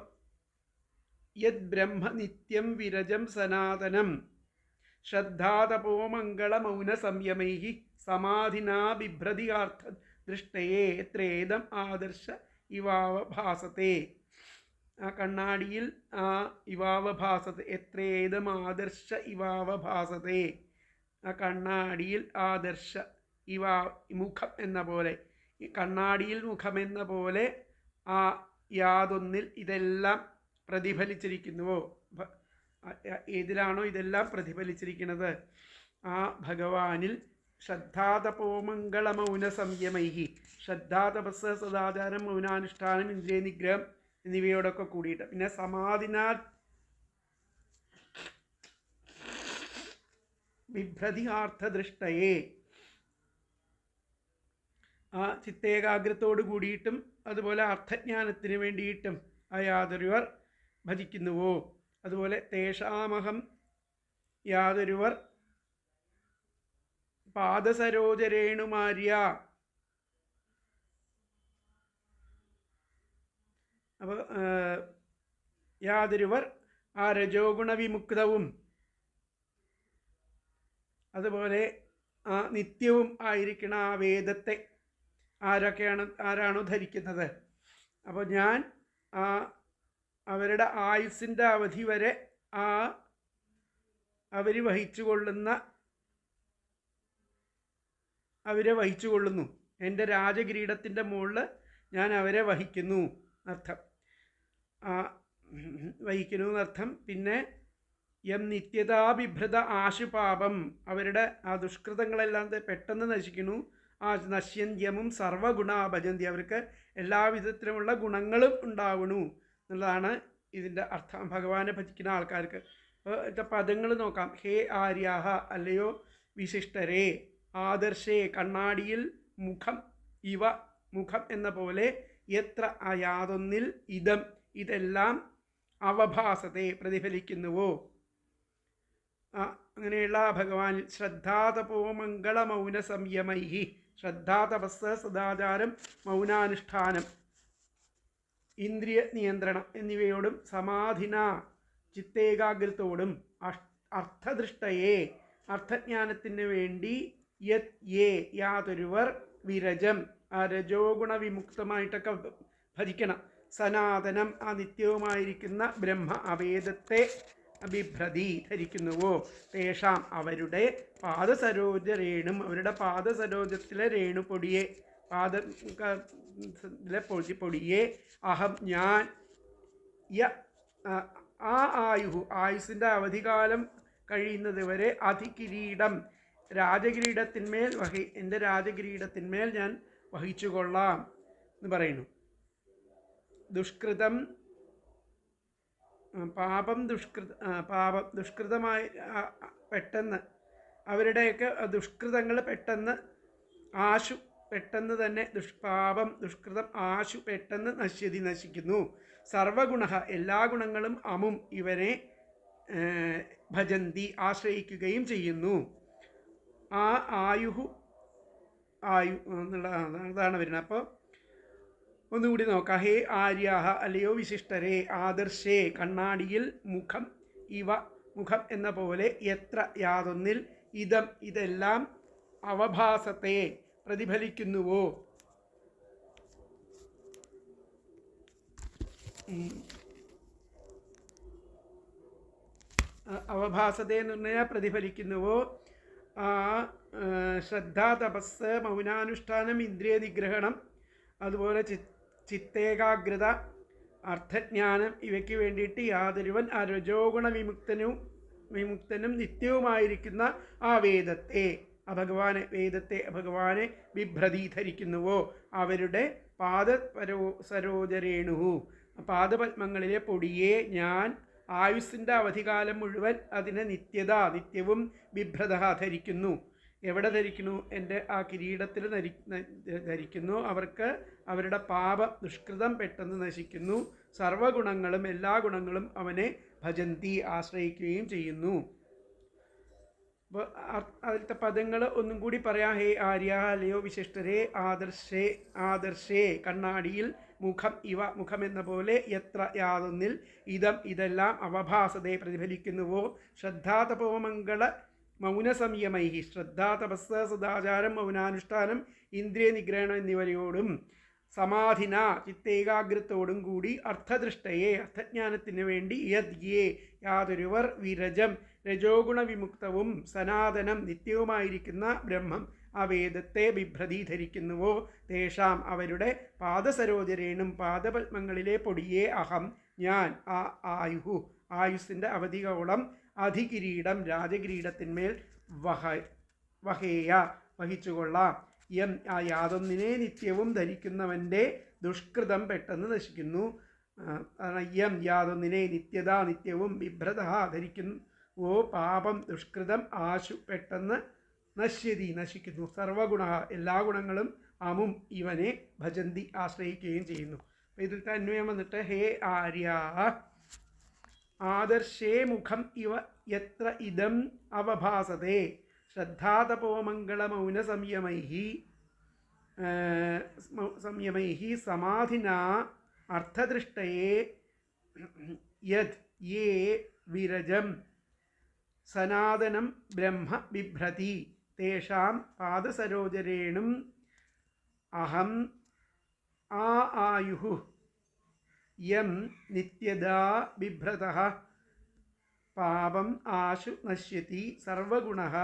യത് ബ്രഹ്മ നിത്യം വിരജം സനാതനം ശ്രദ്ധാതപോ മംഗള മൗന സംയമൈ സമാധിനാ ബിഭ്രതിയാർത്ഥ ദൃഷ്ടയേ ത്രേദം ആദർശ ഇവാവഭാസത്തെ. ആ കണ്ണാടിയിൽ ആ ഇവാവഭാസത്തെ, എത്രേദം ആദർശ ഇവാവഭാസത്തെ, ആ കണ്ണാടിയിൽ ആദർശ മുഖം എന്ന പോലെ, ഈ കണ്ണാടിയിൽ മുഖമെന്ന പോലെ ആ യാതൊന്നിൽ ഇതെല്ലാം പ്രതിഫലിച്ചിരിക്കുന്നുവോ? ഏതിലാണോ ഇതെല്ലാം പ്രതിഫലിച്ചിരിക്കുന്നത് ആ ഭഗവാനിൽ ശ്രദ്ധാതപോമംഗള മൗന സംയമൈ, ശ്രദ്ധാതപസ്, സദാചാരം, മൗനാനുഷ്ഠാനം, ഇന്ദ്രിയ നിഗ്രഹം എന്നിവയോടൊക്കെ കൂടിയിട്ട്, പിന്നെ സമാധിനാൽ ബിഭ്രതിയാർത്ഥദൃഷ്ടയെ, ആ ചിത്തേകാഗ്രത്തോട് കൂടിയിട്ടും അതുപോലെ അർത്ഥജ്ഞാനത്തിന് വേണ്ടിയിട്ടും ആ യാതൊരുവർ ഭജിക്കുന്നുവോ? അതുപോലെ തേഷാമഹം, യാതൊരുവർ പാദസരോജരേണുമാര്യ, അപ്പോൾ യാതൊരുവർ ആ രജോഗുണ വിമുക്തവും അതുപോലെ ആ നിത്യവും ആയിരിക്കണ ആ വേദത്തെ ആരാണോ ധരിക്കുന്നത്, അപ്പോൾ ഞാൻ ആ അവരുടെ ആയുസ്സിൻ്റെ അവധി വരെ അവരെ വഹിച്ചുകൊള്ളുന്നു. എൻ്റെ രാജകിരീടത്തിൻ്റെ മുകളിൽ ഞാൻ അവരെ വഹിക്കുന്നു എന്നർത്ഥം. പിന്നെ യം നിത്യതാ ബിഭ്രത ആശുപാപം, അവരുടെ ആ ദുഷ്കൃതങ്ങളെല്ലാം പെട്ടെന്ന് നശിക്കുന്നു. ആ നശ്യന്ത്യമും സർവഗുണാ ഭജന്തി, അവർക്ക് എല്ലാവിധത്തിലുമുള്ള ഗുണങ്ങളും ഉണ്ടാവണു എന്നുള്ളതാണ് ഇതിൻ്റെ അർത്ഥം. ഭഗവാനെ ഭജിക്കുന്ന ആൾക്കാർക്ക് പദങ്ങൾ നോക്കാം. ഹേ ആര്യാഹ, അല്ലയോ വിശിഷ്ടരേ, ആദർശേ, കണ്ണാടിയിൽ മുഖം മുഖം എന്ന പോലെ, എത്ര യാതൊന്നിൽ ഇതെല്ലാം അവഭാസത്തെ പ്രതിഫലിക്കുന്നുവോ അങ്ങനെയുള്ള ഭഗവാനിൽ ശ്രദ്ധാതപോ മംഗള മൗന സംയമൈ, ശ്രദ്ധാതപസ്, സദാചാരം, മൗനാനുഷ്ഠാനം, ഇന്ദ്രിയ നിയന്ത്രണം എന്നിവയോടും സമാധിന ചിത്തേകാഗ്രത്തോടും അർത്ഥദൃഷ്ടയെ, അർത്ഥജ്ഞാനത്തിന് വേണ്ടി യാതൊരുവർ വിരജം, ആ രജോഗുണ വിമുക്തമായിട്ടൊക്കെ ഭജിക്കണം. സനാതനം, ആ നിത്യവുമായിരിക്കുന്ന ബ്രഹ്മ അവേദത്തെ ബിഭ്രതി ധരിക്കുന്നുവോ? തേഷാം, അവരുടെ പാദസരോജരേണും, അവരുടെ പാദസരോജത്തിലെ രേണുപൊടിയെ, പൊടിയെ അഹം, ഞാൻ, ആ ആയുസ്സിൻ്റെ അവധികാലം കഴിയുന്നത് വരെ അധികിരീടം, രാജകിരീടത്തിന്മേൽ എൻ്റെ രാജകിരീടത്തിന്മേൽ ഞാൻ വഹിച്ചുകൊള്ളാം എന്ന് പറയുന്നു. ദുഷ്കൃതം, ദുഷ്കൃതമായി പെട്ടെന്ന് അവരുടെയൊക്കെ ദുഷ്കൃതങ്ങൾ പെട്ടെന്ന് തന്നെ ദുഷ്കൃതം ആശു പെട്ടെന്ന് നശ്യതി നശിക്കുന്നു. സർവഗുണ, എല്ലാ ഗുണങ്ങളും അമും ഇവനെ ഭജന്തി ആശ്രയിക്കുകയും ചെയ്യുന്നു. ആ ആയുഹു ആയു എന്നുള്ളതാണ് വരുന്നത്. അപ്പോൾ ഒന്നുകൂടി നോക്കാം. ഹേ ആര്യാഹ, അല്ലയോ വിശിഷ്ടരെ, ആദർശേ കണ്ണാടിയിൽ, മുഖം ഇവ മുഖം എന്ന പോലെ, എത്ര യാതൊന്നിൽ, ഇതം ഇതെല്ലാം, അവഭാസത്തെ പ്രതിഫലിക്കുന്നുവോ. അവഭാസത്തെ എന്ന് പറഞ്ഞാൽ പ്രതിഫലിക്കുന്നുവോ. ശ്രദ്ധ, തപസ്, മൗനാനുഷ്ഠാനം, ഇന്ദ്രിയ നിഗ്രഹണം, അതുപോലെ ചിത്തേകാഗ്രത, അർത്ഥജ്ഞാനം, ഇവയ്ക്ക് വേണ്ടിയിട്ട് യാതൊരുവൻ രജോഗുണ വിമുക്തനും നിത്യവുമായിരിക്കുന്ന ആ വേദത്തെ ഭഗവാനെ ബിഭ്രതി ധരിക്കുന്നുവോ, അവരുടെ സരോജരേണു പാദപത്മങ്ങളിലെ പൊടിയെ ഞാൻ ആയുസ്സിൻ്റെ അവധികാലം മുഴുവൻ അതിനെ നിത്യവും ബിഭ്രത ധരിക്കുന്നു. എവിടെ ധരിക്കുന്നു? എൻ്റെ ആ കിരീടത്തിൽ ധരിക്കുന്നു. അവർക്ക് അവരുടെ ദുഷ്കൃതം പെട്ടെന്ന് നശിക്കുന്നു. സർവഗുണങ്ങളും എല്ലാ ഗുണങ്ങളും അവനെ ഭജന്തി ആശ്രയിക്കുകയും ചെയ്യുന്നു. അപ്പോൾ അതിലത്തെ പദങ്ങൾ ഒന്നും കൂടി പറയാം. ഹേ ആര്യ, അല്ലയോ വിശിഷ്ടരെ, ആദർശേ കണ്ണാടിയിൽ, മുഖം ഇവ മുഖം എന്ന പോലെ, എത്ര യാതൊന്നിൽ, ഇതം ഇതെല്ലാം, അവഭാസതയെ പ്രതിഫലിക്കുന്നുവോ. ശ്രദ്ധാതപോമംഗള മൗനസംയമൈ, ശ്രദ്ധാ, തപസ്, സദാചാരം, മൗനാനുഷ്ഠാനം, ഇന്ദ്രിയ നിഗ്രഹണം എന്നിവയോടും, സമാധിന ചിത്തേകാഗ്രത്തോടും കൂടി, അർത്ഥദൃഷ്ടയെ അർത്ഥജ്ഞാനത്തിന് വേണ്ടി, യാതൊരുവർ, വിരജം രജോഗുണ വിമുക്തവും സനാതനം നിത്യവുമായിരിക്കുന്ന ബ്രഹ്മം ആ വേദത്തെ ബിഭ്രതി ധരിക്കുന്നുവോ, തേഷാം അവരുടെ പാദസരോജരേണും പാദപത്മങ്ങളിലെ പൊടിയെ അഹം ഞാൻ, ആ ആയുസ്സിൻ്റെ അവധിയോളം, അധികിരീടം രാജകിരീടത്തിന്മേൽ വഹിച്ചുകൊള്ളാം. ആ യാതൊന്നിനെ നിത്യവും ധരിക്കുന്നവൻ്റെ ദുഷ്കൃതം പെട്ടെന്ന് നശിക്കുന്നു. യാതൊന്നിനെ നിത്യവും ബിഭ്രത ധരിക്കുന്നു. പാപം ദുഷ്കൃതം ആശു പെട്ടെന്ന് നശിക്കുന്നു. സർവഗുണ എല്ലാ ഗുണങ്ങളും അമും ഇവനെ ഭജന്തി ആശ്രയിക്കുകയും ചെയ്യുന്നു. ഇതിലത്തെ അന്വയം വന്നിട്ട്, ഹേ ആര്യ, ആദർശേ മുഖം ഇവ എത്ര ഇദം അവഭാസതേ, ശ്രദ്ധാതപോമംഗളമൗന സംയമൈ സമാധിന അർത്ഥദൃഷ്ടയെ വിരജം സനാതനം ബ്രഹ്മ ബിഭ്രതി, തേഷാം പാദസരോജരേണും അഹം ആയുഃ യം നിത്യദാ ബിഭ്രതഃ പാപം ആശു നശ്യതി സർവഗുണഃ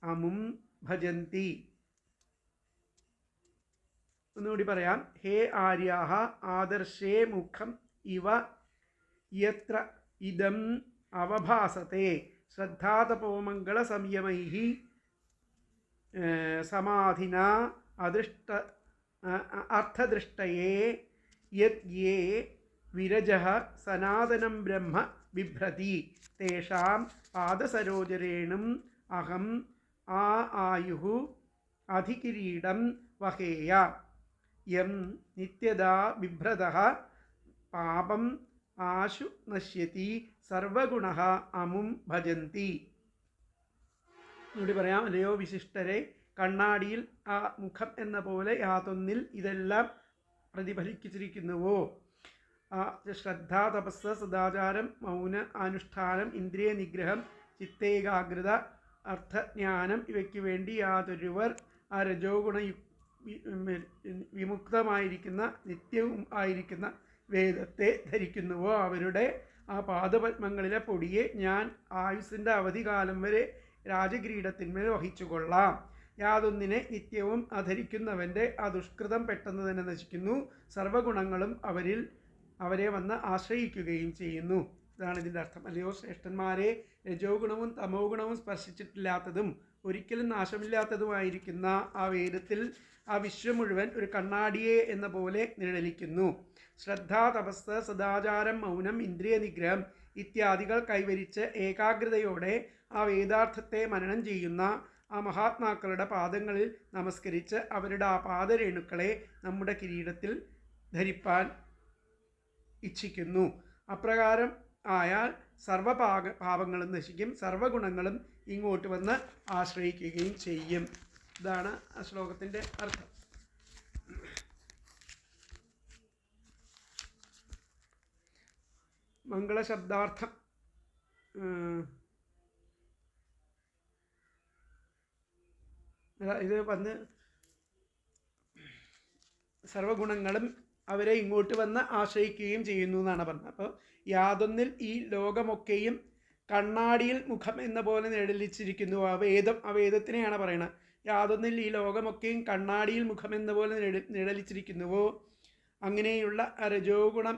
അമും ഭജന്തി. ഒന്നുകൂടി പറയാം. ഹേ ആര്യാഹ, ആദർശേ മുഖം ഇവ യത്ര ഇദം അവഭാസത്തെ, ശ്രദ്ധാതപോമംഗള സംയമൈ സമാധിന അർത്ഥദൃഷ്ടയെ വിരജഃ സനാതനം ബ്രഹ്മ ബിഭ്രതി, തേഷാം പാദസരോജരേണും അഹം ആയുഃ അധികിരീടം വഹേയ യം നിത്യദാ ബിഭ്രതഃ പാപം ആശു നശ്യതി സർവഗുണഃ അമും ഭജന്തി. ഇവിടെ പറയാം. അല്ലയോ വിശിഷ്ടരെ, കണ്ണാടിയിൽ ആ മുഖം എന്ന പോലെ യാതൊന്നിൽ ഇതെല്ലാം പ്രതിഫലിച്ചിരിക്കുന്നുവോ. ശ്രദ്ധ, തപസ്, സദാചാരം, മൗന അനുഷ്ഠാനം, ഇന്ദ്രിയ നിഗ്രഹം, ചിത്തേകാഗ്രത, അർത്ഥജ്ഞാനം ഇവയ്ക്ക് വേണ്ടി യാതൊരുവർ ആ രജോഗുണ വിമുക്തമായിരിക്കുന്ന നിത്യവും ആയിരിക്കുന്ന വേദത്തെ ധരിക്കുന്നുവോ, അവരുടെ ആ പാദപത്മങ്ങളിലെ പൊടിയെ ഞാൻ ആയുസ്സിൻ്റെ അവധികാലം വരെ രാജകിരീടത്തിന്മേൽ വഹിച്ചുകൊള്ളാം. യാതൊന്നിനെ നിത്യവും അധരിക്കുന്നവൻ്റെ ആ ദുഷ്കൃതം പെട്ടെന്ന് തന്നെ നശിക്കുന്നു. സർവഗുണങ്ങളും അവരെ വന്ന് ആശ്രയിക്കുകയും ചെയ്യുന്നു. ഇതാണ് ഇതിൻ്റെ അർത്ഥം. അല്ലയോ ശ്രേഷ്ഠന്മാരെ, രജോ ഗുണവും തമോ ഗുണവും സ്പർശിച്ചിട്ടില്ലാത്തതും ഒരിക്കലും നാശമില്ലാത്തതുമായിരിക്കുന്ന ആ വേദത്തിൽ ആ വിശ്വം മുഴുവൻ ഒരു കണ്ണാടിയെ എന്ന പോലെ നിഴലിക്കുന്നു. ശ്രദ്ധ, തപസ്, സദാചാരം, മൗനം, ഇന്ദ്രിയ നിഗ്രഹം ഇത്യാദികൾ കൈവരിച്ച് ഏകാഗ്രതയോടെ ആ വേദാർത്ഥത്തെ മനനം ചെയ്യുന്ന ആ മഹാത്മാക്കളുടെ പാദങ്ങളിൽ നമസ്കരിച്ച് അവരുടെ ആ പാദരേണുക്കളെ നമ്മുടെ കിരീടത്തിൽ ധരിപ്പാൻ ഇച്ഛിക്കുന്നു. അപ്രകാരം ആയാൽ പാപങ്ങളും നശിക്കും, സർവ്വഗുണങ്ങളും ഇങ്ങോട്ട് വന്ന് ആശ്രയിക്കുകയും ചെയ്യും. ഇതാണ് ആ ശ്ലോകത്തിൻ്റെ അർത്ഥം. മംഗളശബ്ദാർത്ഥം ഇത് വന്ന് സർവഗുണങ്ങളും അവരെ ഇങ്ങോട്ട് വന്ന് ആശ്രയിക്കുകയും ചെയ്യുന്നു എന്നാണ് പറഞ്ഞത്. അപ്പോൾ യാതൊന്നിൽ ഈ ലോകമൊക്കെയും കണ്ണാടിയിൽ മുഖം എന്ന പോലെ നിഴലിച്ചിരിക്കുന്നു. ആ വേദത്തിനെയാണ് പറയണത്. യാതൊന്നിൽ ഈ ലോകമൊക്കെയും കണ്ണാടിയിൽ മുഖം എന്ന പോലെ നിഴലിച്ചിരിക്കുന്നുവോ അങ്ങനെയുള്ള രജോ ഗുണം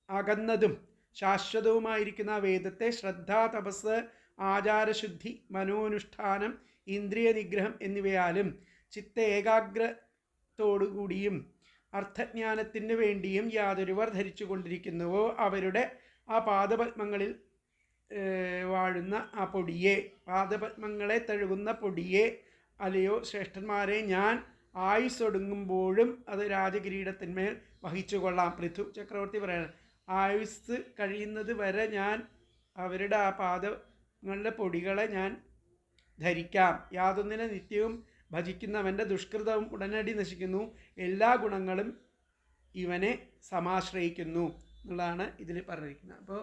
അകന്നതും ശാശ്വതവുമായിരിക്കുന്ന ആ വേദത്തെ ശ്രദ്ധ, തപസ്, ആചാരശുദ്ധി, മനോനുഷ്ഠാനം, ഇന്ദ്രിയ നിഗ്രഹം എന്നിവയാലും ചിത്ത ഏകാഗ്രത്തോടുകൂടിയും അർത്ഥജ്ഞാനത്തിന് വേണ്ടിയും യാതൊരുവർ ധരിച്ചു കൊണ്ടിരിക്കുന്നുവോ അവരുടെ ആ പാദപത്മങ്ങളിൽ വാഴുന്ന ആ പൊടിയെ, പാദപത്മങ്ങളെ തഴുകുന്ന പൊടിയെ, അല്ലയോ ശ്രേഷ്ഠന്മാരെ, ഞാൻ ആയുസ്സൊടുങ്ങുമ്പോഴും അത് രാജകിരീടത്തിന്മേൽ വഹിച്ചു കൊള്ളാം. പൃഥു ചക്രവർത്തി പറയണം, ആയുസ് കഴിയുന്നത് വരെ ഞാൻ അവരുടെ ആ പാദങ്ങളുടെ പൊടികളെ ഞാൻ ധരിക്കാം. യാതൊന്നിനെ നിത്യവും ഭജിക്കുന്നവൻ്റെ ദുഷ്കൃതവും ഉടനടി നശിക്കുന്നു, എല്ലാ ഗുണങ്ങളും ഇവനെ സമാശ്രയിക്കുന്നു എന്നുള്ളതാണ് ഇതിൽ പറഞ്ഞിരിക്കുന്നത്. അപ്പോൾ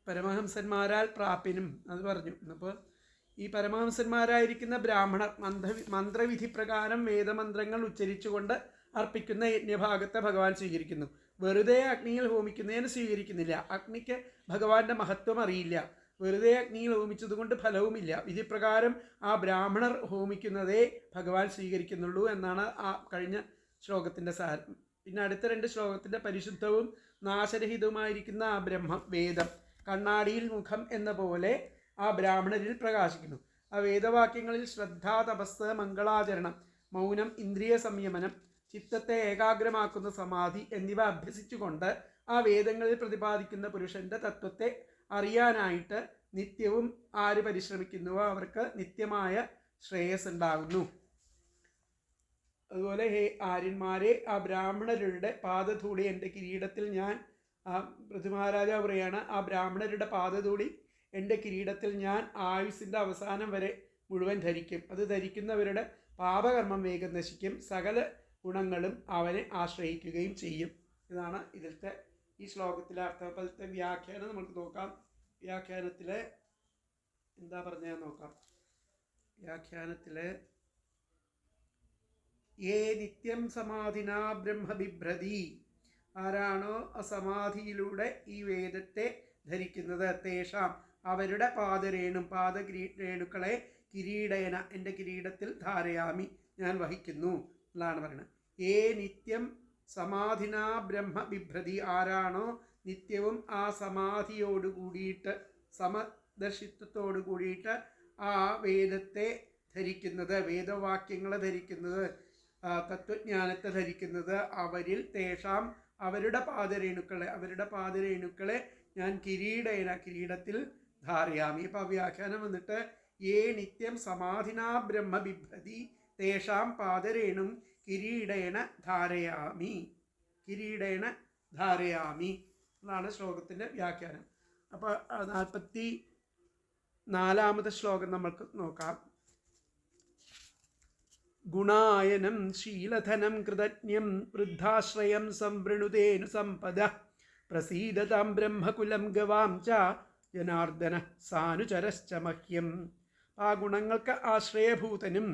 പരമഹംസന്മാരാൽ പ്രാപ്യനും അത് പറഞ്ഞു. അപ്പോൾ ഈ പരമഹംസന്മാരായിരിക്കുന്ന ബ്രാഹ്മണർ മന്ത്രവിധി പ്രകാരം വേദമന്ത്രങ്ങൾ ഉച്ചരിച്ചുകൊണ്ട് അർപ്പിക്കുന്ന യജ്ഞഭാഗത്തെ ഭഗവാൻ സ്വീകരിക്കുന്നു. വെറുതെ അഗ്നിയിൽ ഹോമിക്കുന്നതിന് സ്വീകരിക്കുന്നില്ല. അഗ്നിക്ക് ഭഗവാന്റെ മഹത്വം അറിയില്ല. വെറുതെ അഗ്നിയിൽ ഹോമിച്ചതുകൊണ്ട് ഫലവുമില്ല. വിധിപ്രകാരം ആ ബ്രാഹ്മണർ ഹോമിക്കുന്നതേ ഭഗവാൻ സ്വീകരിക്കുന്നുള്ളൂ എന്നാണ് ആ കഴിഞ്ഞ ശ്ലോകത്തിൻ്റെ സാരം. പിന്നെ അടുത്ത 2 ശ്ലോകത്തിൻ്റെ പരിശുദ്ധവും നാശരഹിതവുമായിരിക്കുന്ന ആ വേദം കണ്ണാടിയിൽ മുഖം എന്ന പോലെ ആ ബ്രാഹ്മണരിൽ പ്രകാശിക്കുന്നു. ആ വേദവാക്യങ്ങളിൽ ശ്രദ്ധ, തപസ്, മംഗളാചരണം, മൗനം, ഇന്ദ്രിയ സംയമനം, ചിത്തത്തെ ഏകാഗ്രമാക്കുന്ന സമാധി എന്നിവ അഭ്യസിച്ചുകൊണ്ട് ആ വേദങ്ങളിൽ പ്രതിപാദിക്കുന്ന പുരുഷന്റെ തത്വത്തെ അറിയാനായിട്ട് നിത്യവും ആര് പരിശ്രമിക്കുന്നുവോ അവർക്ക് നിത്യമായ ശ്രേയസ് ഉണ്ടാകുന്നു. അതുപോലെ ഹേ ആര്യന്മാരെ, ആ ബ്രാഹ്മണരുടെ പാദധൂളി എൻ്റെ കിരീടത്തിൽ ഞാൻ, ആ പൃഥ്വിമഹാരാജാവ് പറയാണ്, ആ ബ്രാഹ്മണരുടെ പാദധൂളി എൻ്റെ കിരീടത്തിൽ ഞാൻ ആയുസ്സിൻ്റെ അവസാനം വരെ മുഴുവൻ ധരിക്കും. അത് ധരിക്കുന്നവരുടെ പാപകർമ്മം വേഗം നശിക്കും, സകല ഗുണങ്ങളും അവനെ ആശ്രയിക്കുകയും ചെയ്യും. ഇതാണ് ഇതിലത്തെ ഈ ശ്ലോകത്തിലെ അർത്ഥത്തെ വ്യാഖ്യാനം നമുക്ക് നോക്കാം. വ്യാഖ്യാനത്തിലെ എന്താ പറഞ്ഞാൽ നോക്കാം. വ്യാഖ്യാനത്തിലെ ഏ നിത്യം സമാധിനാ ബ്രഹ്മബിഭ്രതി, ആരാണോ അസമാധിയിലൂടെ ഈ വേദത്തെ ധരിക്കുന്നത്, തേഷാം അവരുടെ പാദരേണുക്കളെ കിരീടേന എൻ്റെ കിരീടത്തിൽ ധാരയാമി ഞാൻ വഹിക്കുന്നു എന്നാണ് പറയുന്നത്. ഏ നിത്യം സമാധിനാ ബ്രഹ്മബിഭ്രതി, ആരാണോ നിത്യവും ആ സമാധിയോട് കൂടിയിട്ട് സമദർശിത്വത്തോട് കൂടിയിട്ട് ആ വേദത്തെ ധരിക്കുന്നത്, വേദവാക്യങ്ങളെ ധരിക്കുന്നത്, തത്വജ്ഞാനത്തെ ധരിക്കുന്നത്, അവരിൽ തേഷാം അവരുടെ പാദരേണുക്കളെ ഞാൻ കിരീടത്തിൽ ധാരയാമി. അപ്പോൾ വ്യാഖ്യാനം വന്നിട്ട് ഏ നിത്യം സമാധിനാ ബ്രഹ്മബിഭ്രതി തേഷാം പാദരേണും കിരീടേണ ധാരയാമി എന്നാണ് ശ്ലോകത്തിൻ്റെ വ്യാഖ്യാനം. അപ്പോൾ 44-ാമത്തെ ശ്ലോകം നമ്മൾക്ക് നോക്കാം. ഗുണായനം ശീലധനം കൃതജ്ഞം വൃദ്ധാശ്രയം സംവൃണുതേനു സമ്പദ പ്രസീദതാം ബ്രഹ്മകുലം ഗവാം ച ജനാർദ്ദന സാനുചരശ്ച മഹ്യം. ആ ഗുണങ്ങൾക്ക് ആശ്രയഭൂതനും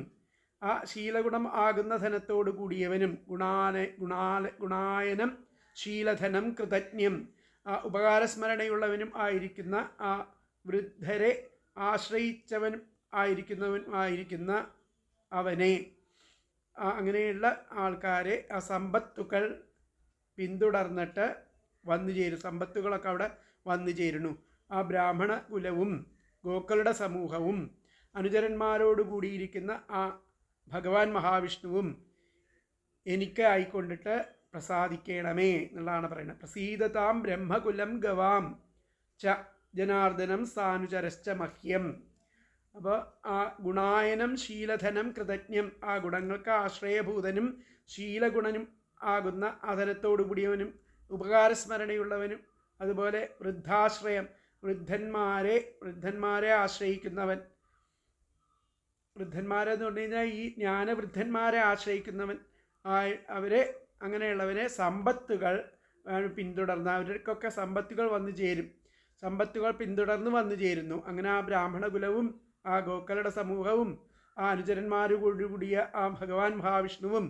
ആ ശീലഗുണം ആകുന്ന ധനത്തോടു കൂടിയവനും, ഗുണായനം ശീലധനം കൃതജ്ഞം ഉപകാരസ്മരണയുള്ളവനും ആയിരിക്കുന്ന ആ വൃദ്ധരെ ആശ്രയിച്ചവനും ആയിരിക്കുന്ന അവനെ, അങ്ങനെയുള്ള ആൾക്കാരെ ആ സമ്പത്തുക്കൾ പിന്തുടർന്നിട്ട് വന്നു ചേരും. സമ്പത്തുകളൊക്കെ അവിടെ വന്നു ചേരുന്നു. ആ ബ്രാഹ്മണ കുലവും ഗോക്കളുടെ സമൂഹവും അനുചരന്മാരോട് കൂടിയിരിക്കുന്ന ആ ഭഗവാൻ മഹാവിഷ്ണുവും എനിക്ക് ആയിക്കൊണ്ടിട്ട് പ്രസാദിക്കണമേ എന്നുള്ളതാണ് പറയുന്നത്. പ്രസീദതാം ബ്രഹ്മകുലം ഗവാം ച ജനാർദ്ദനം സാനുചരശ്ച മഹ്യം. അപ്പോൾ ആ ഗുണായനം ശീലധനം കൃതജ്ഞം, ആ ഗുണങ്ങൾക്ക് ആശ്രയഭൂതനും ശീലഗുണനും ആകുന്ന അധനത്തോടു കൂടിയവനും ഉപകാരസ്മരണയുള്ളവനും, അതുപോലെ വൃദ്ധാശ്രയം, വൃദ്ധന്മാരെ ആശ്രയിക്കുന്നവൻ. വൃദ്ധന്മാരെന്ന് പറഞ്ഞു കഴിഞ്ഞാൽ ഈ ജ്ഞാനവൃദ്ധന്മാരെ ആശ്രയിക്കുന്നവൻ, അവരെ അങ്ങനെയുള്ളവരെ സമ്പത്തുകൾ പിന്തുടർന്ന് അവർക്കൊക്കെ സമ്പത്തുകൾ വന്നു ചേരും, സമ്പത്തുകൾ പിന്തുടർന്ന് വന്നു ചേരുന്നു. അങ്ങനെ ആ ബ്രാഹ്മണകുലവും ആ ഗോക്കളുടെ സമൂഹവും ആ അനുചരന്മാരോടുകൂടിയ ആ ഭഗവാൻ മഹാവിഷ്ണുവും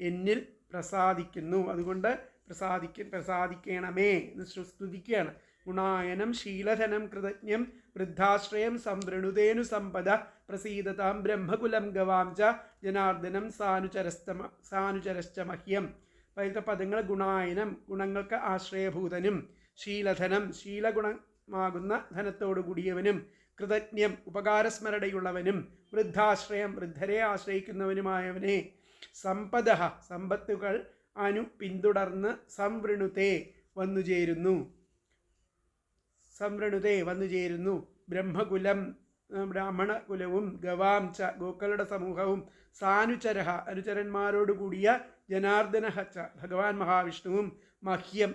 എന്നിൽ പ്രസാദിക്കുന്നു. അതുകൊണ്ട് പ്രസാദിക്കണമേ എന്ന് സ്തുതിക്കുകയാണ്. ഗുണായനം ശീലധനം കൃതജ്ഞം വൃദ്ധാശ്രയം സംവൃണുതേനു സമ്പദ പ്രസീദതാം ബ്രഹ്മകുലം ഗവാം ച ജനാർദ്ദനം സാനുചരശ്ച മഹ്യം. അതിലത്തെ പദങ്ങൾ ഗുണായനം, ഗുണങ്ങൾക്ക് ആശ്രയഭൂതനും, ശീലധനം, ശീലഗുണമാകുന്ന ധനത്തോടു കൂടിയവനും, കൃതജ്ഞം, ഉപകാരസ്മരണയുള്ളവനും, വൃദ്ധാശ്രയം, വൃദ്ധരെ ആശ്രയിക്കുന്നവനുമായവനെ, സമ്പദ, സമ്പത്തുകൾ പിന്തുടർന്ന് സംവൃണുതേ വന്നുചേരുന്നു, ബ്രഹ്മകുലം, ബ്രാഹ്മണകുലവും, ഗവാം ച, ഗോക്കളുടെ സമൂഹവും, സാനുചരഹ, അനുചരന്മാരോടുകൂടിയ, ജനാർദ്ദനഃ ച, ഭഗവാൻ മഹാവിഷ്ണുവും, മഹ്യം,